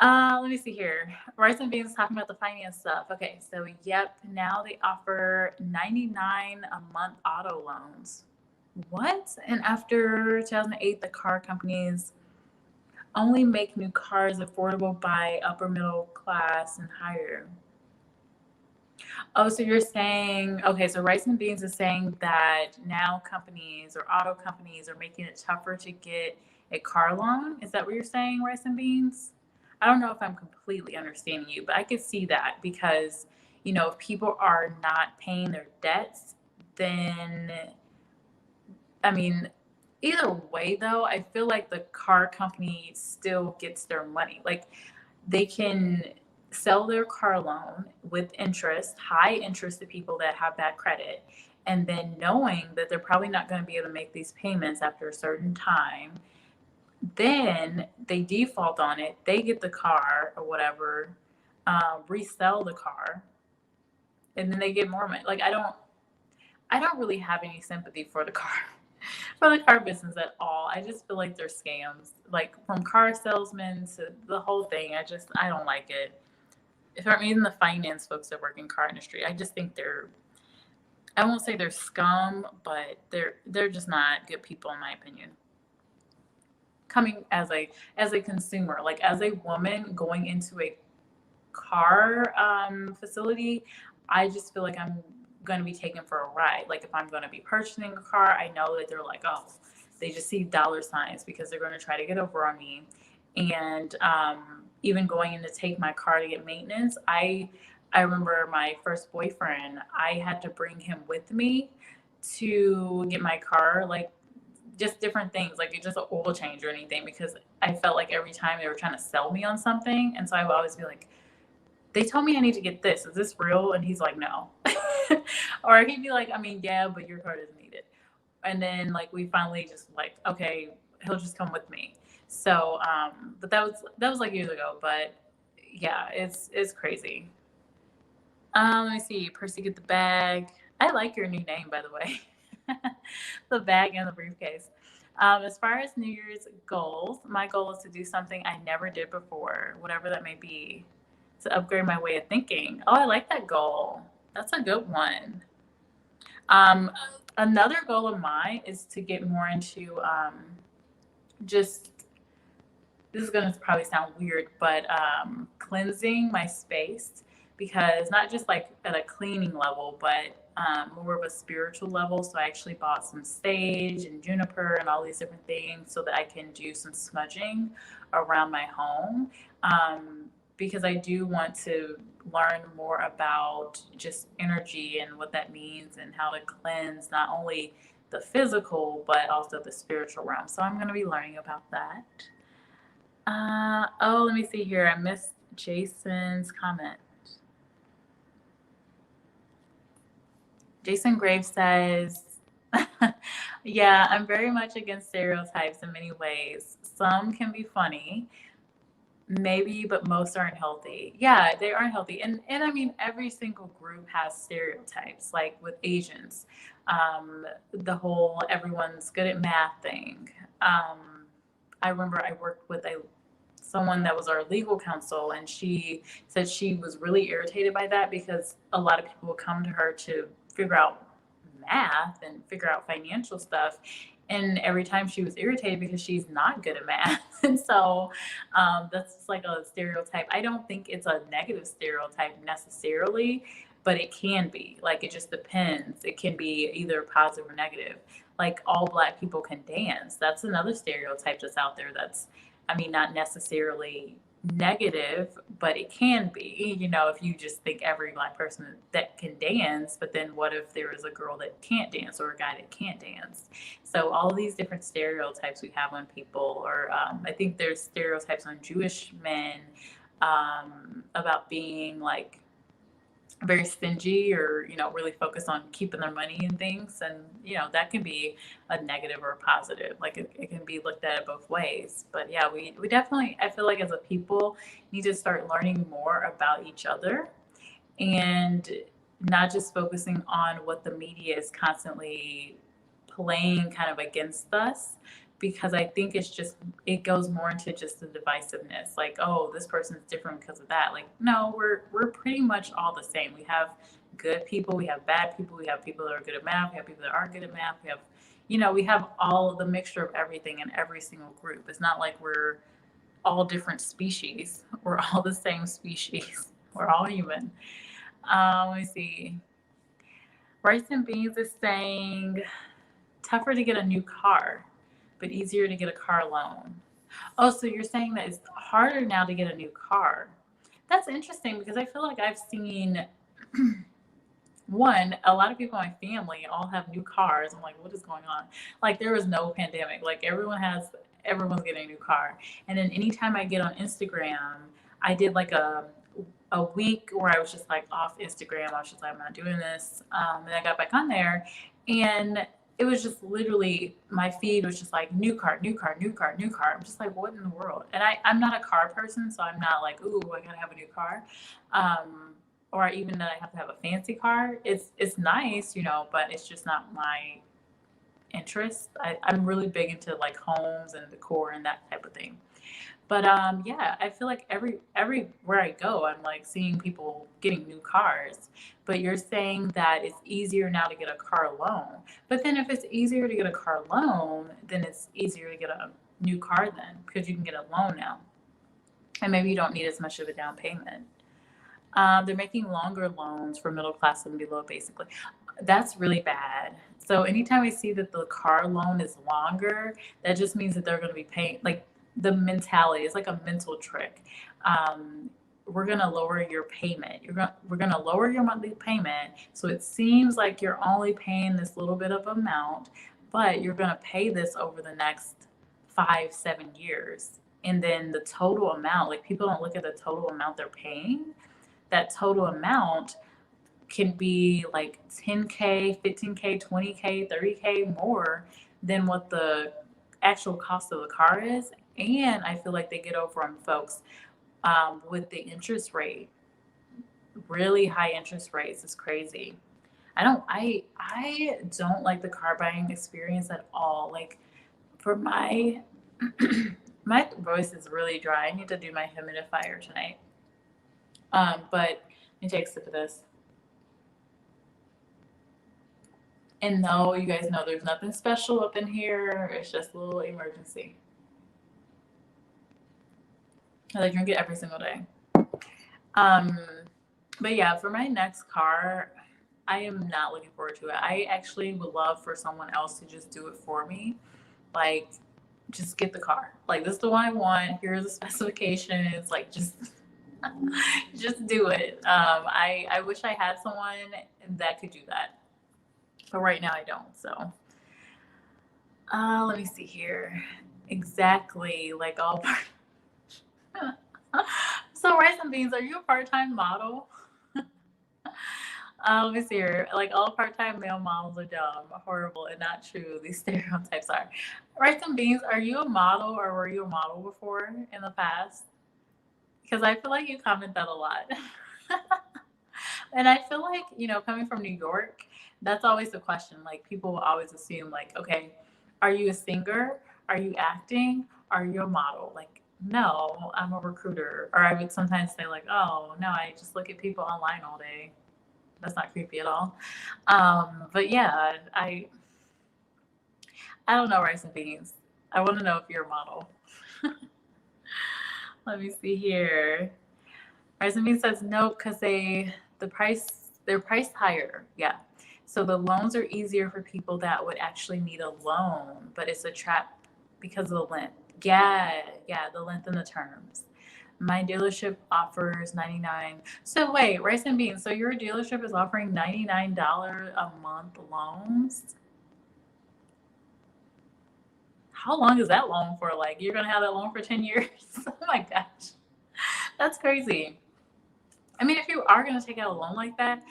Let me see here. Rice and Beans talking about the finance stuff. Okay, so yep, now they offer 99 a month auto loans. What? And after 2008, the car companies only make new cars affordable by upper middle class and higher. Oh, so you're saying, okay, so Rice and Beans is saying that now companies or auto companies are making it tougher to get a car loan. Is that what you're saying, Rice and Beans? I don't know if I'm completely understanding you, but I could see that because, if people are not paying their debts, then, I mean, either way, though, I feel like the car company still gets their money. Like they can sell their car loan with interest, high interest to people that have bad credit. And then knowing that they're probably not going to be able to make these payments after a certain time, then they default on it. They get the car or whatever, resell the car, and then they get more money. Like I don't really have any sympathy for the car for the car business at all. I just feel like they're scams. Like from car salesmen to the whole thing. I don't like it. If I'm even the finance folks that work in car industry, I just think I won't say they're scum, but they're just not good people in my opinion. Coming as a consumer, like as a woman going into a car facility, I just feel like I'm going to be taken for a ride. Like if I'm going to be purchasing a car, I know that they're like, oh, they just see dollar signs because they're going to try to get over on me. And even going in to take my car to get maintenance, I remember my first boyfriend, I had to bring him with me to get my car, like just different things, like it's just an oil change or anything, because I felt like every time they were trying to sell me on something. And so I would always be like, they told me I need to get this. Is this real? And he's like, no. Or he'd be like, I mean, yeah, but your car doesn't need it. And then like we finally just like, okay, he'll just come with me. So, but that was like years ago. But yeah, it's crazy. Let me see. Percy, get the bag. I like your new name, by the way. The bag and the briefcase. As far as New Year's goals, my goal is to do something I never did before, whatever that may be, to upgrade my way of thinking. Oh, I like that goal. That's a good one. Um, Another goal of mine is to get more into just, this is going to probably sound weird, but cleansing my space, because not just like at a cleaning level, but more of a spiritual level. So I actually bought some sage and juniper and all these different things so that I can do some smudging around my home. Because I do want to learn more about just energy and what that means and how to cleanse not only the physical, but also the spiritual realm. So I'm going to be learning about that. Oh, let me see here. I missed Jason's comment. Jason Graves says, yeah, I'm very much against stereotypes in many ways. Some can be funny, maybe, but most aren't healthy. Yeah, they aren't healthy. And I mean, every single group has stereotypes, like with Asians, the whole everyone's good at math thing. I remember I worked with someone that was our legal counsel, and she said she was really irritated by that because a lot of people would come to her to figure out math and figure out financial stuff, and every time she was irritated because she's not good at math. And so that's just like a stereotype. I don't think it's a negative stereotype necessarily, but it can be. Like, it just depends. It can be either positive or negative. Like, all Black people can dance. That's another stereotype that's out there that's, I mean, not necessarily negative, but it can be, if you just think every Black person that can dance, but then what if there is a girl that can't dance or a guy that can't dance? So all these different stereotypes we have on people, or I think there's stereotypes on Jewish men about being like very stingy, or really focused on keeping their money and things, and that can be a negative or a positive. Like, it can be looked at both ways. But yeah, we definitely, I feel like as a people, need to start learning more about each other, and not just focusing on what the media is constantly playing kind of against us, because I think it goes more into just the divisiveness. Like, oh, this person's different because of that. Like, no, we're pretty much all the same. We have good people, we have bad people, we have people that are good at math, we have people that aren't good at math, we have all of the mixture of everything in every single group. It's not like we're all different species. We're all the same species. We're all human. Let me see. Rice and Beans is saying, tougher to get a new car, but easier to get a car loan. Oh, so you're saying that it's harder now to get a new car. That's interesting, because I feel like I've seen a lot of people in my family all have new cars. I'm like, what is going on? Like, there was no pandemic. Like, everyone's getting a new car. And then anytime I get on Instagram, I did like a week where I was just like off Instagram. I was just like, I'm not doing this. And I got back on there, and it was just literally, my feed was just like new car, new car, new car, new car. I'm just like, what in the world? And I'm not a car person, so I'm not like, ooh, I gotta have a new car. Or even that I have to have a fancy car. It's nice, but it's just not my interest. I'm really big into like homes and decor and that type of thing. But yeah, I feel like everywhere I go, I'm like seeing people getting new cars. But you're saying that it's easier now to get a car loan. But then if it's easier to get a car loan, then it's easier to get a new car then, because you can get a loan now. And maybe you don't need as much of a down payment. They're making longer loans for middle class and below, basically. That's really bad. So anytime we see that the car loan is longer, that just means that they're going to be paying, like, the mentality is like a mental trick. we're going to lower your payment. We're going to lower your monthly payment. So it seems like you're only paying this little bit of amount, but you're going to pay this over the next 5-7 years. And then the total amount, like people don't look at the total amount they're paying. That total amount can be like 10K, 15K, 20K, 30K more than what the actual cost of the car is. And I feel like they get over on folks with the interest rate. Really high interest rates is crazy. I don't like the car buying experience at all. Like for my my voice is really dry. I need to do my humidifier tonight. But let me take a sip of this. And no, you guys know there's nothing special up in here. It's just a little emergency. I drink it every single day. But yeah, for my next car, I am not looking forward to it. I actually would love for someone else to just do it for me. Like, just get the car. Like, this is the one I want. Here's the specifications. Like, just do it. I wish I had someone that could do that. But right now I don't. So let me see here. Exactly. Like all So rice and beans, are you a part-time model? Let me see here. Like all part-time male models are dumb, horrible, and not true. These stereotypes are. Rice and beans, are you a model or were you a model before in the past? Because I feel like you comment that a lot. And I feel like, coming from New York, that's always the question. Like people will always assume like, okay, are you a singer? Are you acting? Are you a model? Like, no, I'm a recruiter. Or I would sometimes say like, oh, no, I just look at people online all day. That's not creepy at all. But yeah, I don't know rice and beans. I want to know if you're a model. Let me see here. Rice and beans says no because they're priced higher. Yeah. So the loans are easier for people that would actually need a loan, but it's a trap because of the length. Yeah, the length and the terms. My dealership offers $99. So wait, rice and beans. So your dealership is offering $99 a month loans? How long is that loan for? Like you're gonna have that loan for 10 years? Oh my gosh, that's crazy. I mean, if you are gonna take out a loan like that,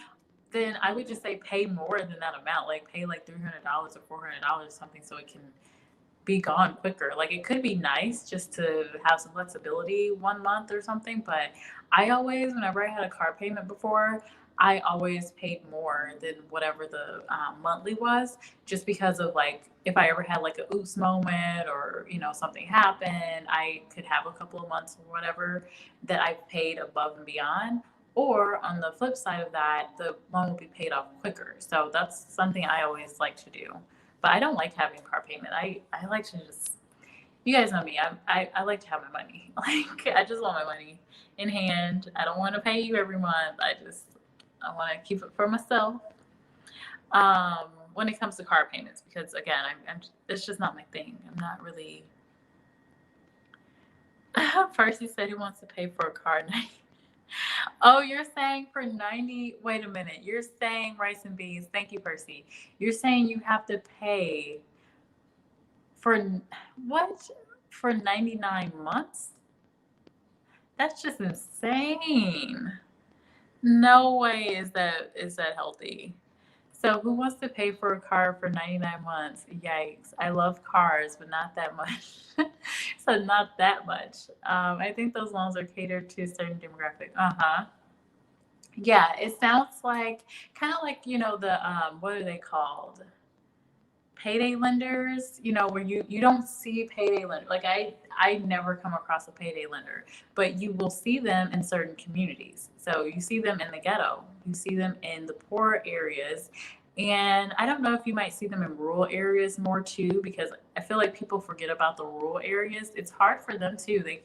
then I would just say pay more than that amount. Like pay like $300 or $400 or something so it can be gone quicker. Like it could be nice just to have some flexibility 1 month or something, but I always, whenever I had a car payment before, I always paid more than whatever the monthly was, just because of like if I ever had like a oops moment or something happened, I could have a couple of months or whatever that I paid above and beyond. Or on the flip side of that, the loan will be paid off quicker. So that's something I always like to do. But I don't like having a car payment. I like to just, you guys know me. I like to have my money. Like I just want my money in hand. I don't want to pay you every month. I want to keep it for myself. When it comes to car payments, because again, it's just not my thing. I'm not really. Percy said he wants to pay for a car. Oh, you're saying for 90, wait a minute. You're saying rice and beans. Thank you, Percy. You're saying you have to pay for what? For 99 months? That's just insane. No way is that healthy. So who wants to pay for a car for 99 months? Yikes. I love cars, but not that much. So not that much. I think those loans are catered to a certain demographic. Uh-huh. Yeah, it sounds like kind of like, the what are they called? Payday lenders, where you don't see payday lender. Like I never come across a payday lender, but you will see them in certain communities. So you see them in the ghetto, you see them in the poor areas, and I don't know if you might see them in rural areas more too, because I feel like people forget about the rural areas. It's hard for them too. They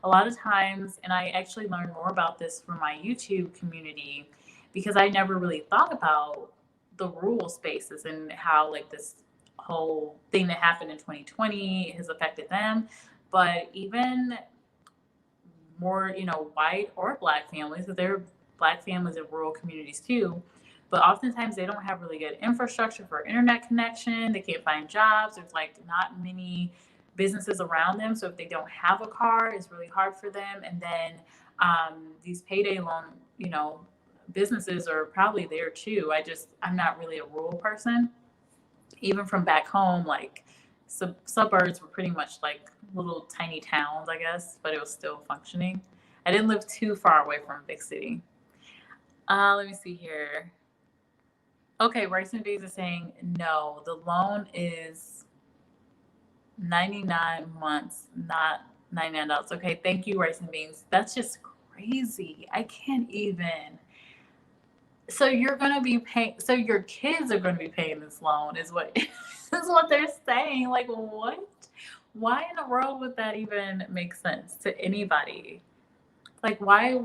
a lot of times, and I actually learned more about this from my YouTube community because I never really thought about the rural spaces and how like this whole thing that happened in 2020 has affected them. But even more, white or black families, because there are black families in rural communities too. But oftentimes they don't have really good infrastructure for internet connection. They can't find jobs. There's like not many businesses around them. So if they don't have a car, it's really hard for them. And then these payday loan, businesses are probably there too. I'm not really a rural person. Even from back home, like suburbs were pretty much like little tiny towns, I guess, but it was still functioning. I didn't live too far away from a big city. Let me see here. Okay, Rice and Beans is saying no. The loan is 99 months, not $99. Okay, thank you, Rice and Beans. That's just crazy. I can't even. So you're gonna be paying. So your kids are gonna be paying this loan, is what is what they're saying. Like what? Why in the world would that even make sense to anybody? Like why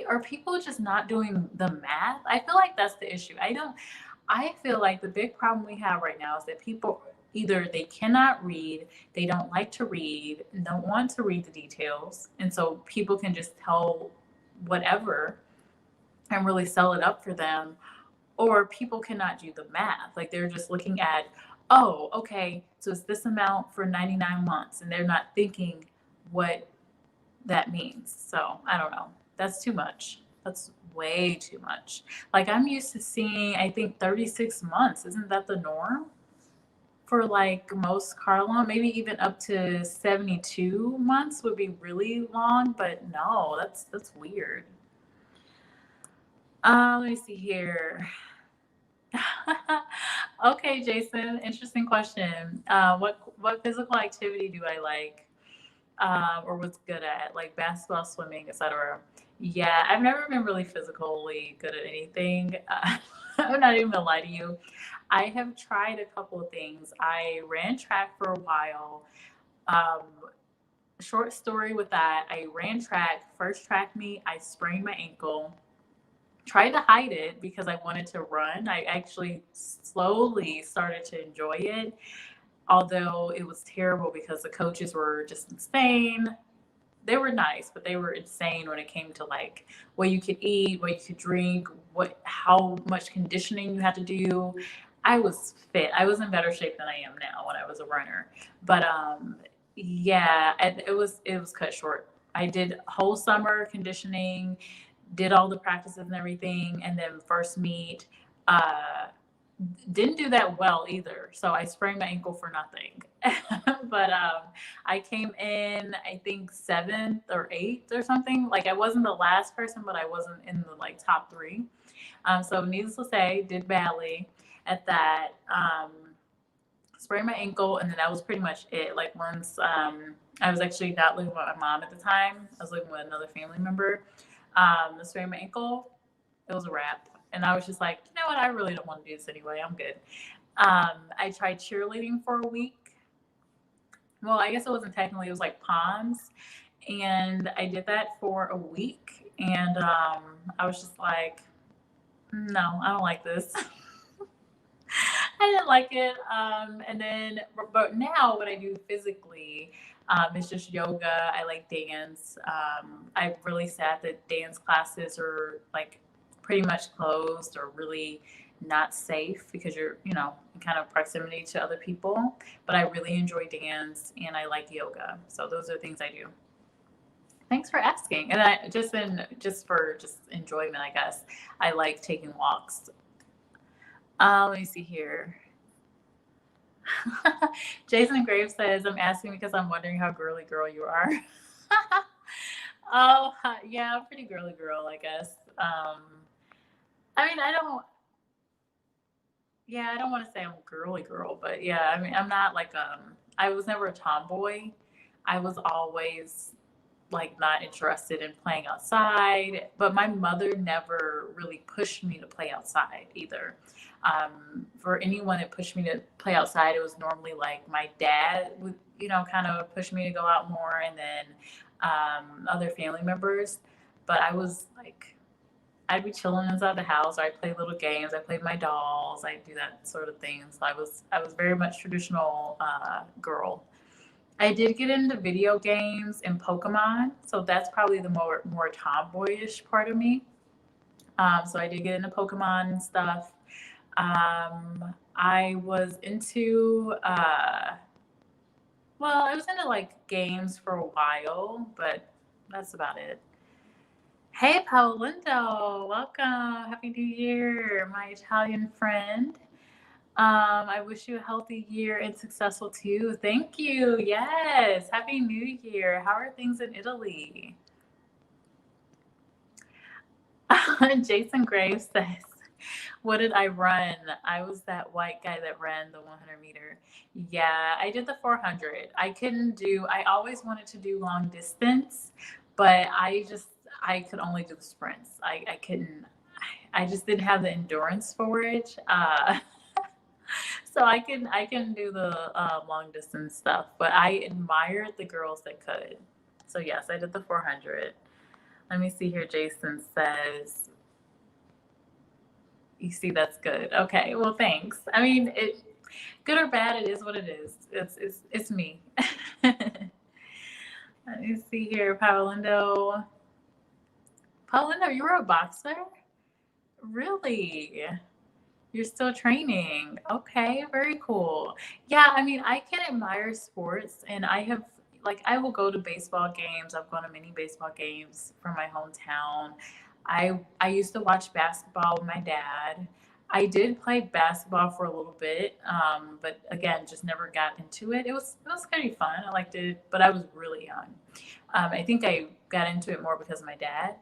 are people just not doing the math? I feel like that's the issue. I feel like the big problem we have right now is that people either they cannot read, they don't like to read, don't want to read the details, and so people can just tell whatever and really sell it up for them, or people cannot do the math. Like they're just looking at, oh, okay, so it's this amount for 99 months, and they're not thinking what that means. So I don't know. That's too much. That's way too much. Like I'm used to seeing, I think 36 months. Isn't that the norm for like most car loan? Maybe even up to 72 months would be really long, but no, that's weird. Let me see here. Okay, Jason, interesting question. What physical activity do I like? Or was good at, like basketball, swimming, etc. Yeah, I've never been really physically good at anything. I'm not even gonna lie to you. I have tried a couple of things. I ran track for a while. Um, Short story with that, I ran track, first track meet, I sprained my ankle. Tried to hide it because I wanted to run. I actually slowly started to enjoy it, although it was terrible because the coaches were just insane. They were nice, but they were insane when it came to like what you could eat, what you could drink, how much conditioning you had to do. I was fit. I was in better shape than I am now when I was a runner. But yeah, it was cut short. I did whole summer conditioning, did all the practices and everything, and then first meet, didn't do that well either. So I sprained my ankle for nothing. But I came in, I think 7th or 8th or something. Like I wasn't the last person, but I wasn't in the like top 3. So needless to say, did badly at that. Sprained my ankle, and then that was pretty much it. Like once I was actually not living with my mom at the time. I was living with another family member. Sprained my ankle. It was a wrap. And I was just like, you know what? I really don't want to do this anyway. I'm good. I tried cheerleading for a week. Well, I guess it wasn't technically, it was like ponds. And I did that for a week. And I was just like, no, I don't like this. I didn't like it. And then, but now what I do physically, it's just yoga. I like dance. I'm really sad that dance classes are like pretty much closed or really not safe because you're, in kind of proximity to other people. But I really enjoy dance and I like yoga. So those are things I do. Thanks for asking. And I just for enjoyment, I guess, I like taking walks. Let me see here. Jason Graves says, I'm asking because I'm wondering how girly girl you are. Oh, yeah, I'm pretty girly girl, I guess. I mean, I don't want to say I'm a girly girl, but yeah, I mean, I'm not like, I was never a tomboy. I was always like not interested in playing outside, but my mother never really pushed me to play outside either. For anyone that pushed me to play outside, it was normally like my dad would, kind of push me to go out more, and then other family members. But I was like, I'd be chilling inside the house. I'd play little games. I played my dolls. I do that sort of thing. So I was very much traditional girl. I did get into video games and Pokemon, so that's probably the more tomboyish part of me. So I did get into Pokemon and stuff. I was into well, I was into like games for a while, but that's about it. Hey, Paolindo, welcome. Happy New Year, my Italian friend. I wish you a healthy year and successful too. Thank you. Yes. Happy New Year. How are things in Italy? Jason Graves says, what did I run? I was that white guy that ran the 100-meter. Yeah, I did the 400. I always wanted to do long distance, but I could only do the sprints. I couldn't, I just didn't have the endurance for it. So I can do the long distance stuff, but I admired the girls that could. So yes, I did the 400. Let me see here. Jason says, "You see, that's good." Okay, well, thanks. I mean, good or bad, it is what it is. It's me. Let me see here, Paolindo. Paolindo, you were a boxer? Really? You're still training. Okay, very cool. Yeah, I mean, I can admire sports and I will go to baseball games. I've gone to many baseball games from my hometown. I used to watch basketball with my dad. I did play basketball for a little bit, but again, just never got into it. It was kind of fun. I liked it, but I was really young. I think I got into it more because of my dad.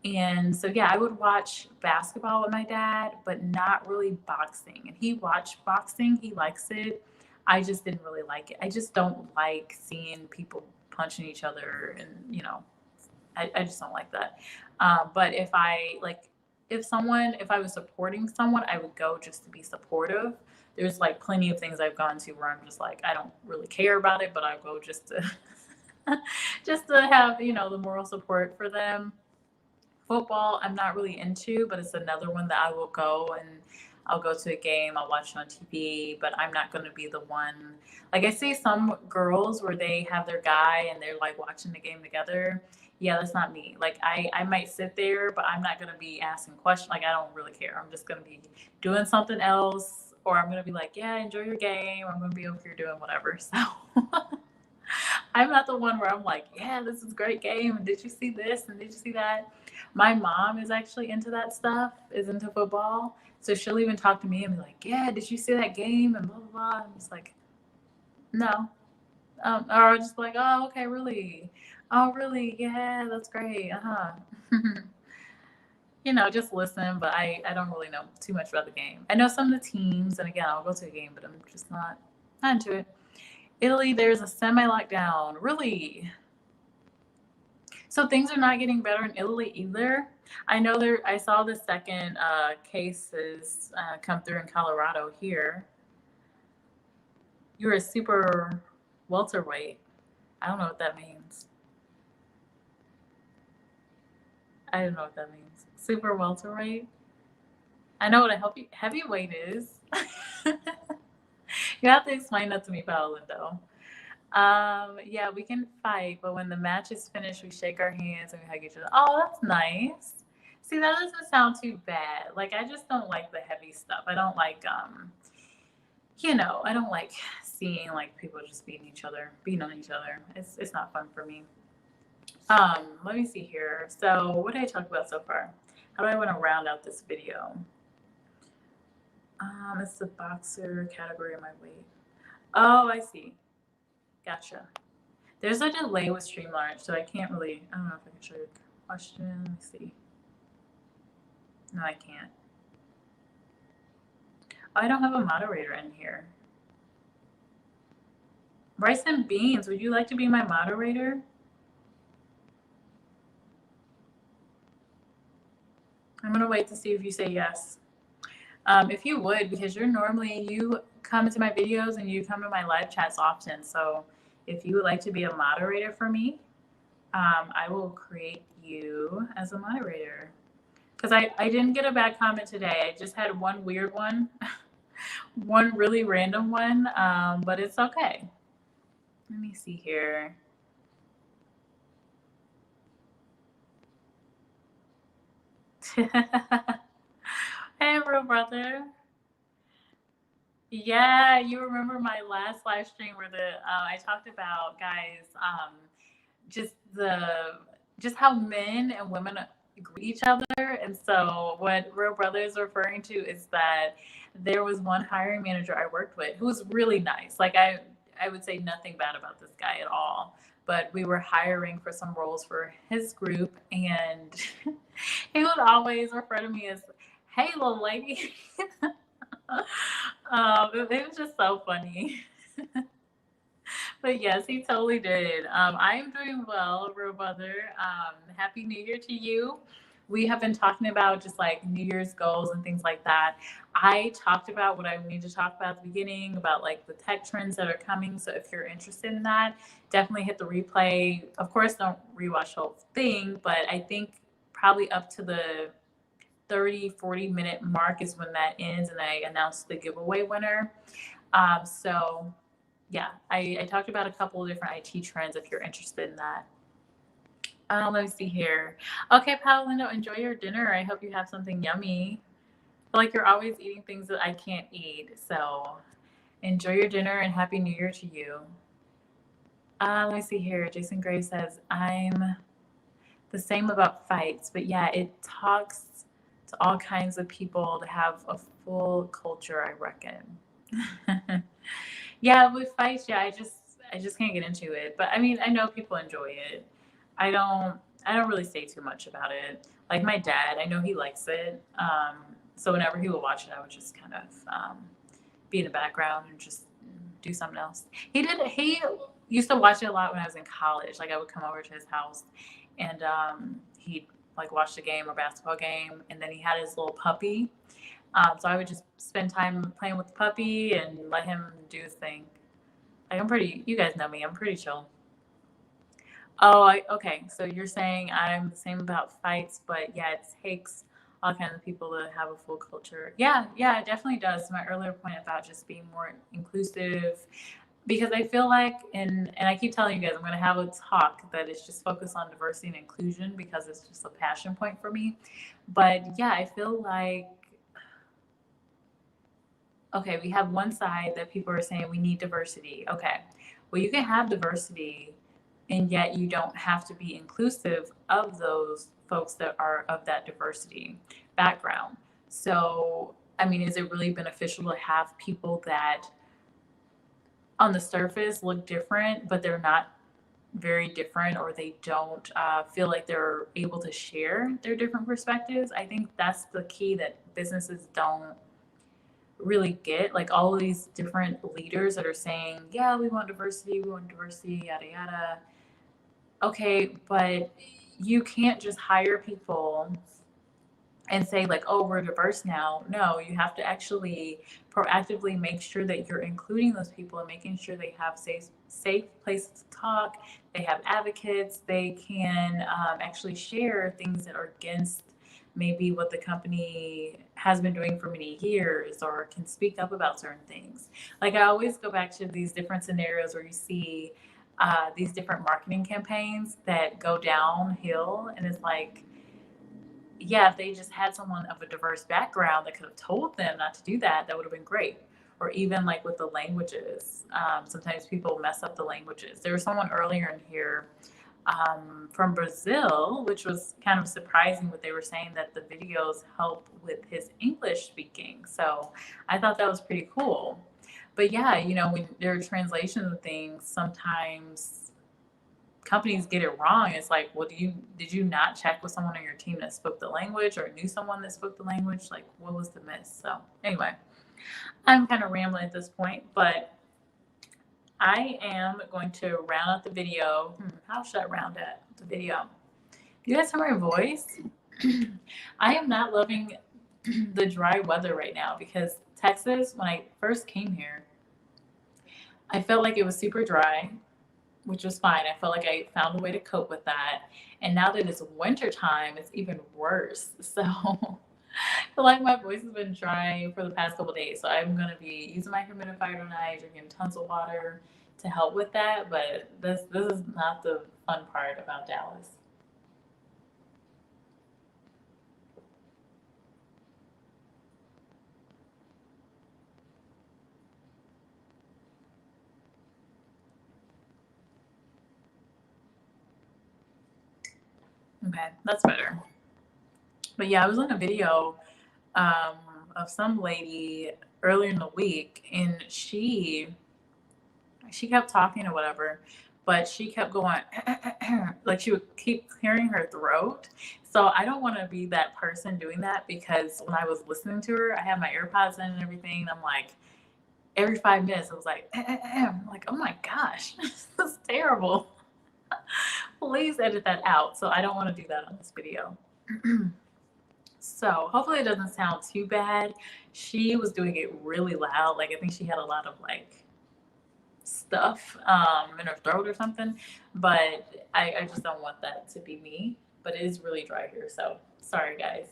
And so, yeah, I would watch basketball with my dad, but not really boxing. And he watched boxing, he likes it. I just didn't really like it. I just don't like seeing people punching each other. And, I just don't like that. But if I was supporting someone, I would go just to be supportive. There's like plenty of things I've gone to where I'm just like, I don't really care about it, but I go just to, just to have, the moral support for them. Football, I'm not really into, but it's another one that I will go and I'll go to a game, I'll watch it on TV, but I'm not going to be the one. Like I see some girls where they have their guy and they're like watching the game together. Yeah, that's not me. Like I might sit there, but I'm not going to be asking questions. Like I don't really care. I'm just going to be doing something else, or I'm going to be like, yeah, enjoy your game. I'm going to be over here doing whatever. So I'm not the one where I'm like, yeah, this is a great game. And did you see this? And did you see that? My mom is actually into that stuff, is into football. So she'll even talk to me and be like, yeah, did you see that game? And blah, blah, blah. I'm just like, no. Or just like, oh, okay, really? Oh, really? Yeah, that's great. Uh-huh. Just listen, but I don't really know too much about the game. I know some of the teams, and again, I'll go to a game, but I'm just not into it. Italy, there's a semi-lockdown. Really? So things are not getting better in Italy either. I know I saw the second cases come through in Colorado here. You're a super welterweight. I don't know what that means. I don't know what that means. Super welterweight. I know what a heavyweight is. You have to explain that to me, Paolindo. Yeah, we can fight, but when the match is finished, we shake our hands and we hug each other. Oh, that's nice. See, that doesn't sound too bad. Like, I just don't like the heavy stuff. I don't like, I don't like seeing like people just beating on each other. It's not fun for me. Let me see here. So, what did I talk about so far? How do I want to round out this video? It's the boxer category of my weight. Oh, I see. Gotcha. There's a delay with Streamlabs, so I don't know if I can show you a question. Let me see. No, I can't. Oh, I don't have a moderator in here. Rice and Beans, would you like to be my moderator? I'm going to wait to see if you say yes. If you would, because you come into my videos and you come to my live chats often. So if you would like to be a moderator for me, I will create you as a moderator. Because I didn't get a bad comment today. I just had one weird one, one really random one, but it's okay. Let me see here. Hey, bro, brother. Yeah, you remember my last live stream where I talked about, guys, just the just how men and women greet each other. And so what Real Brother is referring to is that there was one hiring manager I worked with who was really nice. Like I would say nothing bad about this guy at all. But we were hiring for some roles for his group, and he would always refer to me as, "Hey, little lady." It was just so funny. But yes, he totally did. I am doing well, Real Brother. Happy New Year to you. We have been talking about just like New Year's goals and things like that. I talked about what I need to talk about at the beginning about like the tech trends that are coming. So if you're interested in that, definitely hit the replay. Of course, don't rewatch the whole thing, but I think probably up to the 30-40 minute mark is when that ends and I announce the giveaway winner. So yeah, I talked about a couple of different IT trends if you're interested in that. Let me see here. Okay, Paolino, enjoy your dinner. I hope you have something yummy. I feel like you're always eating things that I can't eat. So enjoy your dinner and Happy New Year to you. Let me see here. Jason Gray says, I'm the same about fights, but yeah, it talks to all kinds of people to have a full culture, I reckon. Yeah, with fights, yeah, I just can't get into it. But I mean, I know people enjoy it. I don't I don't really say too much about it. Like my dad, I know he likes it. So whenever he would watch it, I would just kind of be in the background and just do something else. He used to watch it a lot when I was in college. Like I would come over to his house and he'd like watch the game or basketball game, and then he had his little puppy. So I would just spend time playing with the puppy and let him do his thing. Like you guys know me, I'm pretty chill. Oh, okay. So you're saying I'm the same about fights, but yeah, it takes all kinds of people to have a full culture. Yeah, yeah, it definitely does. My earlier point about just being more inclusive, because I feel like, and I keep telling you guys, I'm going to have a talk that is just focused on diversity and inclusion because it's just a passion point for me. But yeah, I feel like okay, we have one side that people are saying we need diversity. Okay, well, you can have diversity and yet you don't have to be inclusive of those folks that are of that diversity background. So, I mean, is it really beneficial to have people that on the surface look different, but they're not very different, or they don't feel like they're able to share their different perspectives? I think that's the key that businesses don't really get. Like all of these different leaders that are saying, yeah, we want diversity, yada, yada. Okay, but you can't just hire people and say like, oh, we're diverse now. No, you have to actually proactively make sure that you're including those people and making sure they have safe places to talk, they have advocates, they can actually share things that are against maybe what the company has been doing for many years, or can speak up about certain things. Like I always go back to these different scenarios where you see these different marketing campaigns that go downhill, and it's like, yeah, if they just had someone of a diverse background that could have told them not to do that, that would have been great. Or even like with the languages, sometimes people mess up the languages. There was someone earlier in here from Brazil, which was kind of surprising, but they were saying that the videos help with his English speaking. So I thought that was pretty cool. But yeah, when there are translations of things, sometimes companies get it wrong. It's like, well, did you not check with someone on your team that spoke the language or knew someone that spoke the language? Like, what was the miss? So anyway, I'm kind of rambling at this point, but I am going to round out the video. How should I round out the video? Do you guys hear my voice? I am not loving the dry weather right now because Texas, when I first came here, I felt like it was super dry, which was fine. I felt like I found a way to cope with that. And now that it's winter time, it's even worse. So I feel like my voice has been dry for the past couple of days. So I'm going to be using my humidifier tonight, drinking tons of water, to help with that, but this is not the fun part about Dallas. Okay, that's better. But yeah, I was on a video um, of some lady earlier in the week, and she kept talking or whatever, but she kept going like she would keep clearing her throat. So I don't want to be that person doing that, because when I was listening to her, I had my AirPods in and everything. And I'm like, every 5 minutes, I was like, I'm like, oh my gosh, this is terrible. Please edit that out. So I don't want to do that on this video. So hopefully it doesn't sound too bad. She was doing it really loud. Like, I think she had a lot of like stuff in her throat or something, but I just don't want that to be me. But it is really dry here, so sorry guys.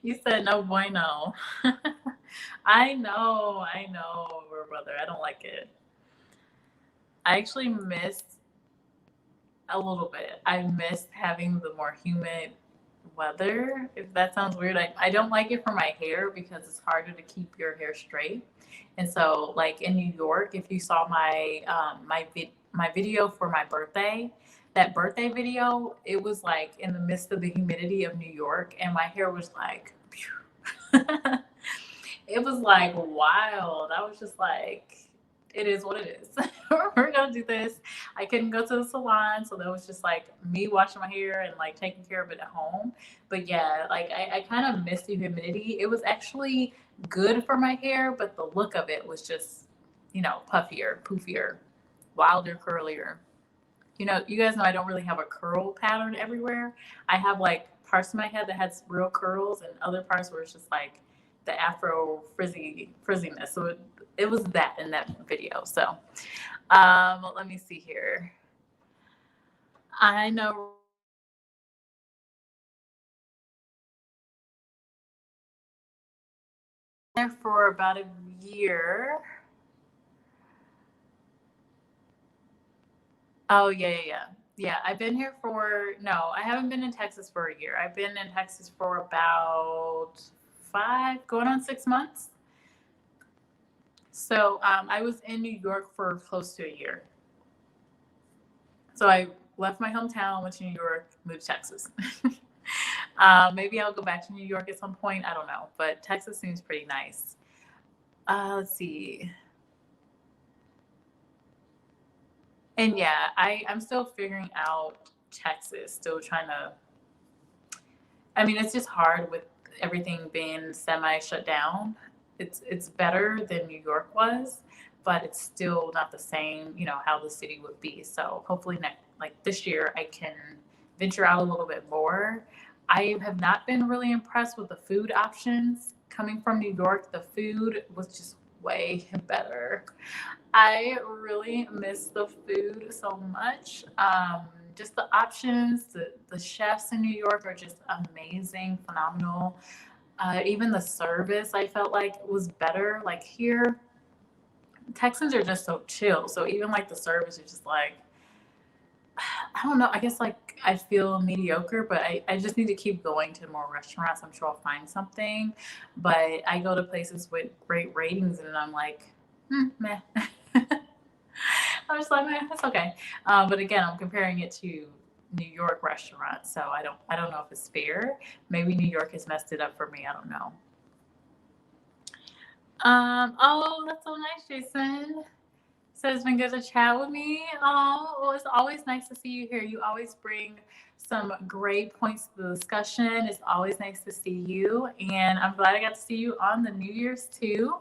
You said no bueno. I know, brother. I don't like it. I actually miss a little bit. I miss having the more humid weather, if that sounds weird. I don't like it for my hair because it's harder to keep your hair straight. And so, like in New York, if you saw my my video for my birthday, that birthday video, it was like in the midst of the humidity of New York, and my hair was like, it was like wild. I was just like, it is what it is. We're gonna do this. I couldn't go to the salon, so that was just like me washing my hair and like taking care of it at home. But yeah, like I kind of missed the humidity. It was actually good for my hair, but the look of it was just, puffier, poofier, wilder, curlier. You guys know I don't really have a curl pattern everywhere. I have like parts of my head that has real curls and other parts where it's just like the afro frizziness. So it was that in that video. So let me see here. I know there for about a year. Oh yeah. I've been here for no, I haven't been in Texas for a year. I've been in Texas for about 5, going on 6 months. So I was in New York for close to a year. So I left my hometown, went to New York, moved to Texas. Maybe I'll go back to New York at some point. I don't know, but Texas seems pretty nice. Let's see. And yeah, I'm still figuring out Texas, still trying to. I mean, it's just hard with everything being semi shut down. It's better than New York was, but it's still not the same, how the city would be. So hopefully next, like this year, I can venture out a little bit more. I have not been really impressed with the food options coming from New York. The food was just way better. I really miss the food so much. Just the options, the chefs in New York are just amazing, phenomenal. Even the service I felt like was better. Like here, Texans are just so chill. So even like the service is just like, I don't know. I guess like I feel mediocre, but I just need to keep going to more restaurants. I'm sure I'll find something. But I go to places with great ratings and I'm like, meh. I'm just like, man, that's okay. But again, I'm comparing it to New York restaurants, so I don't know if it's fair. Maybe New York has messed it up for me. I don't know. Oh, that's so nice, Jason. So it's been good to chat with me. Oh, well, it's always nice to see you here. You always bring some great points to the discussion. It's always nice to see you. And I'm glad I got to see you on the New Year's too.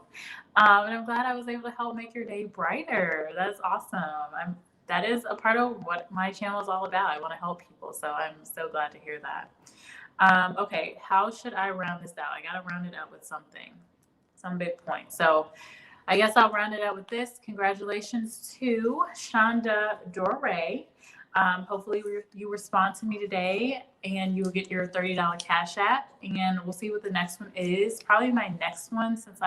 And I'm glad I was able to help make your day brighter. That's awesome. That is a part of what my channel is all about. I want to help people. So I'm so glad to hear that. Okay, how should I round this out? I got to round it out with something, some big point. So I guess I'll round it out with this. Congratulations to Shonda Dore. Hopefully you respond to me today and you will get your $30 Cash App, and we'll see what the next one is. Probably my next one, since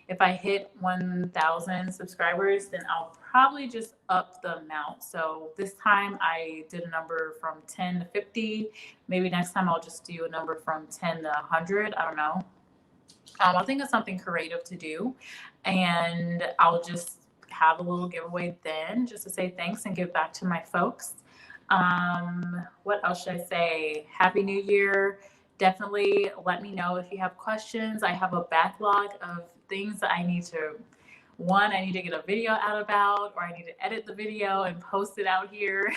if I hit 1,000 subscribers, then I'll probably just up the amount. So this time I did a number from 10 to 50. Maybe next time I'll just do a number from 10 to 100. I don't know. I think it's something creative to do, and I'll just have a little giveaway then, just to say thanks and give back to my folks. What else should I say? Happy New Year. Definitely let me know if you have questions. I have a backlog of things that I need to get a video out about, or I need to edit the video and post it out here.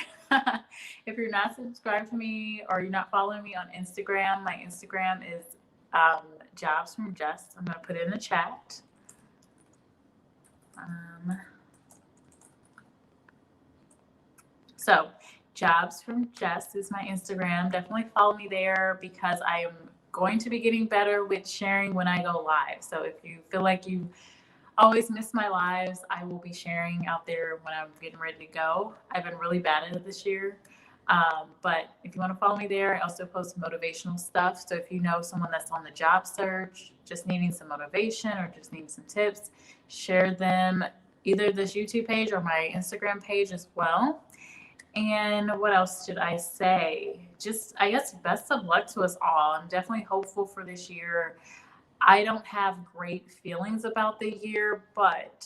If you're not subscribed to me or you're not following me on Instagram, my Instagram is Jobs from Jess. I'm going to put it in the chat. So Jobs from Jess is my Instagram. Definitely follow me there, because I am going to be getting better with sharing when I go live. So if you feel like you always miss my lives, I will be sharing out there when I'm getting ready to go. I've been really bad at it this year. But if you want to follow me there, I also post motivational stuff. So if you know someone that's on the job search, just needing some motivation or just needing some tips, share them either this YouTube page or my Instagram page as well. And what else should I say? Just, I guess, best of luck to us all. I'm definitely hopeful for this year. I don't have great feelings about the year, but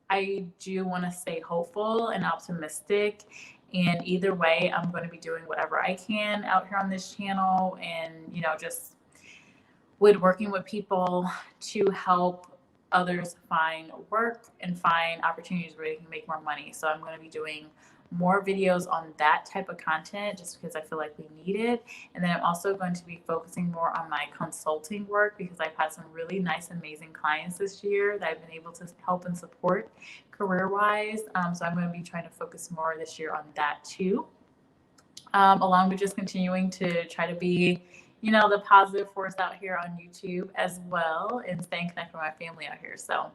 I do want to stay hopeful and optimistic. And either way, I'm going to be doing whatever I can out here on this channel, and, just working with people to help others find work and find opportunities where they can make more money. So I'm going to be doing more videos on that type of content, just because I feel like we need it. And then I'm also going to be focusing more on my consulting work, because I've had some really nice, amazing clients this year that I've been able to help and support career-wise. So I'm going to be trying to focus more this year on that too, along with just continuing to try to be, the positive force out here on YouTube as well, and staying connected with my family out here. So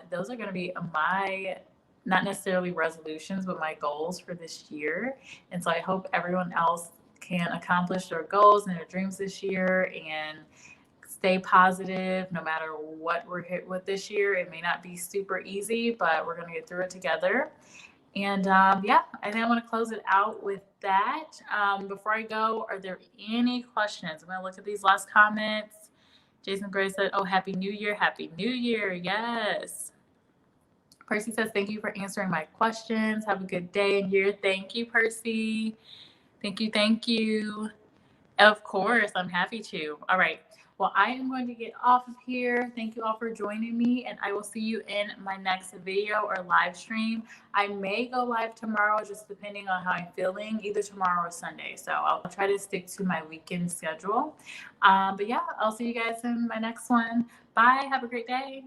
those are going to be my, not necessarily resolutions, but my goals for this year. And so I hope everyone else can accomplish their goals and their dreams this year, and stay positive no matter what we're hit with this year. It may not be super easy, but we're going to get through it together. And I think I want to close it out with that. Before I go, are there any questions? I'm going to look at these last comments. Jason Gray said, "Oh, Happy New Year. Happy New Year." Yes. Percy says, "Thank you for answering my questions. Have a good day and year." Thank you, Percy. Thank you. Thank you. Of course, I'm happy to. All right. Well, I am going to get off of here. Thank you all for joining me, and I will see you in my next video or live stream. I may go live tomorrow, just depending on how I'm feeling, either tomorrow or Sunday. So I'll try to stick to my weekend schedule. But yeah, I'll see you guys in my next one. Bye. Have a great day.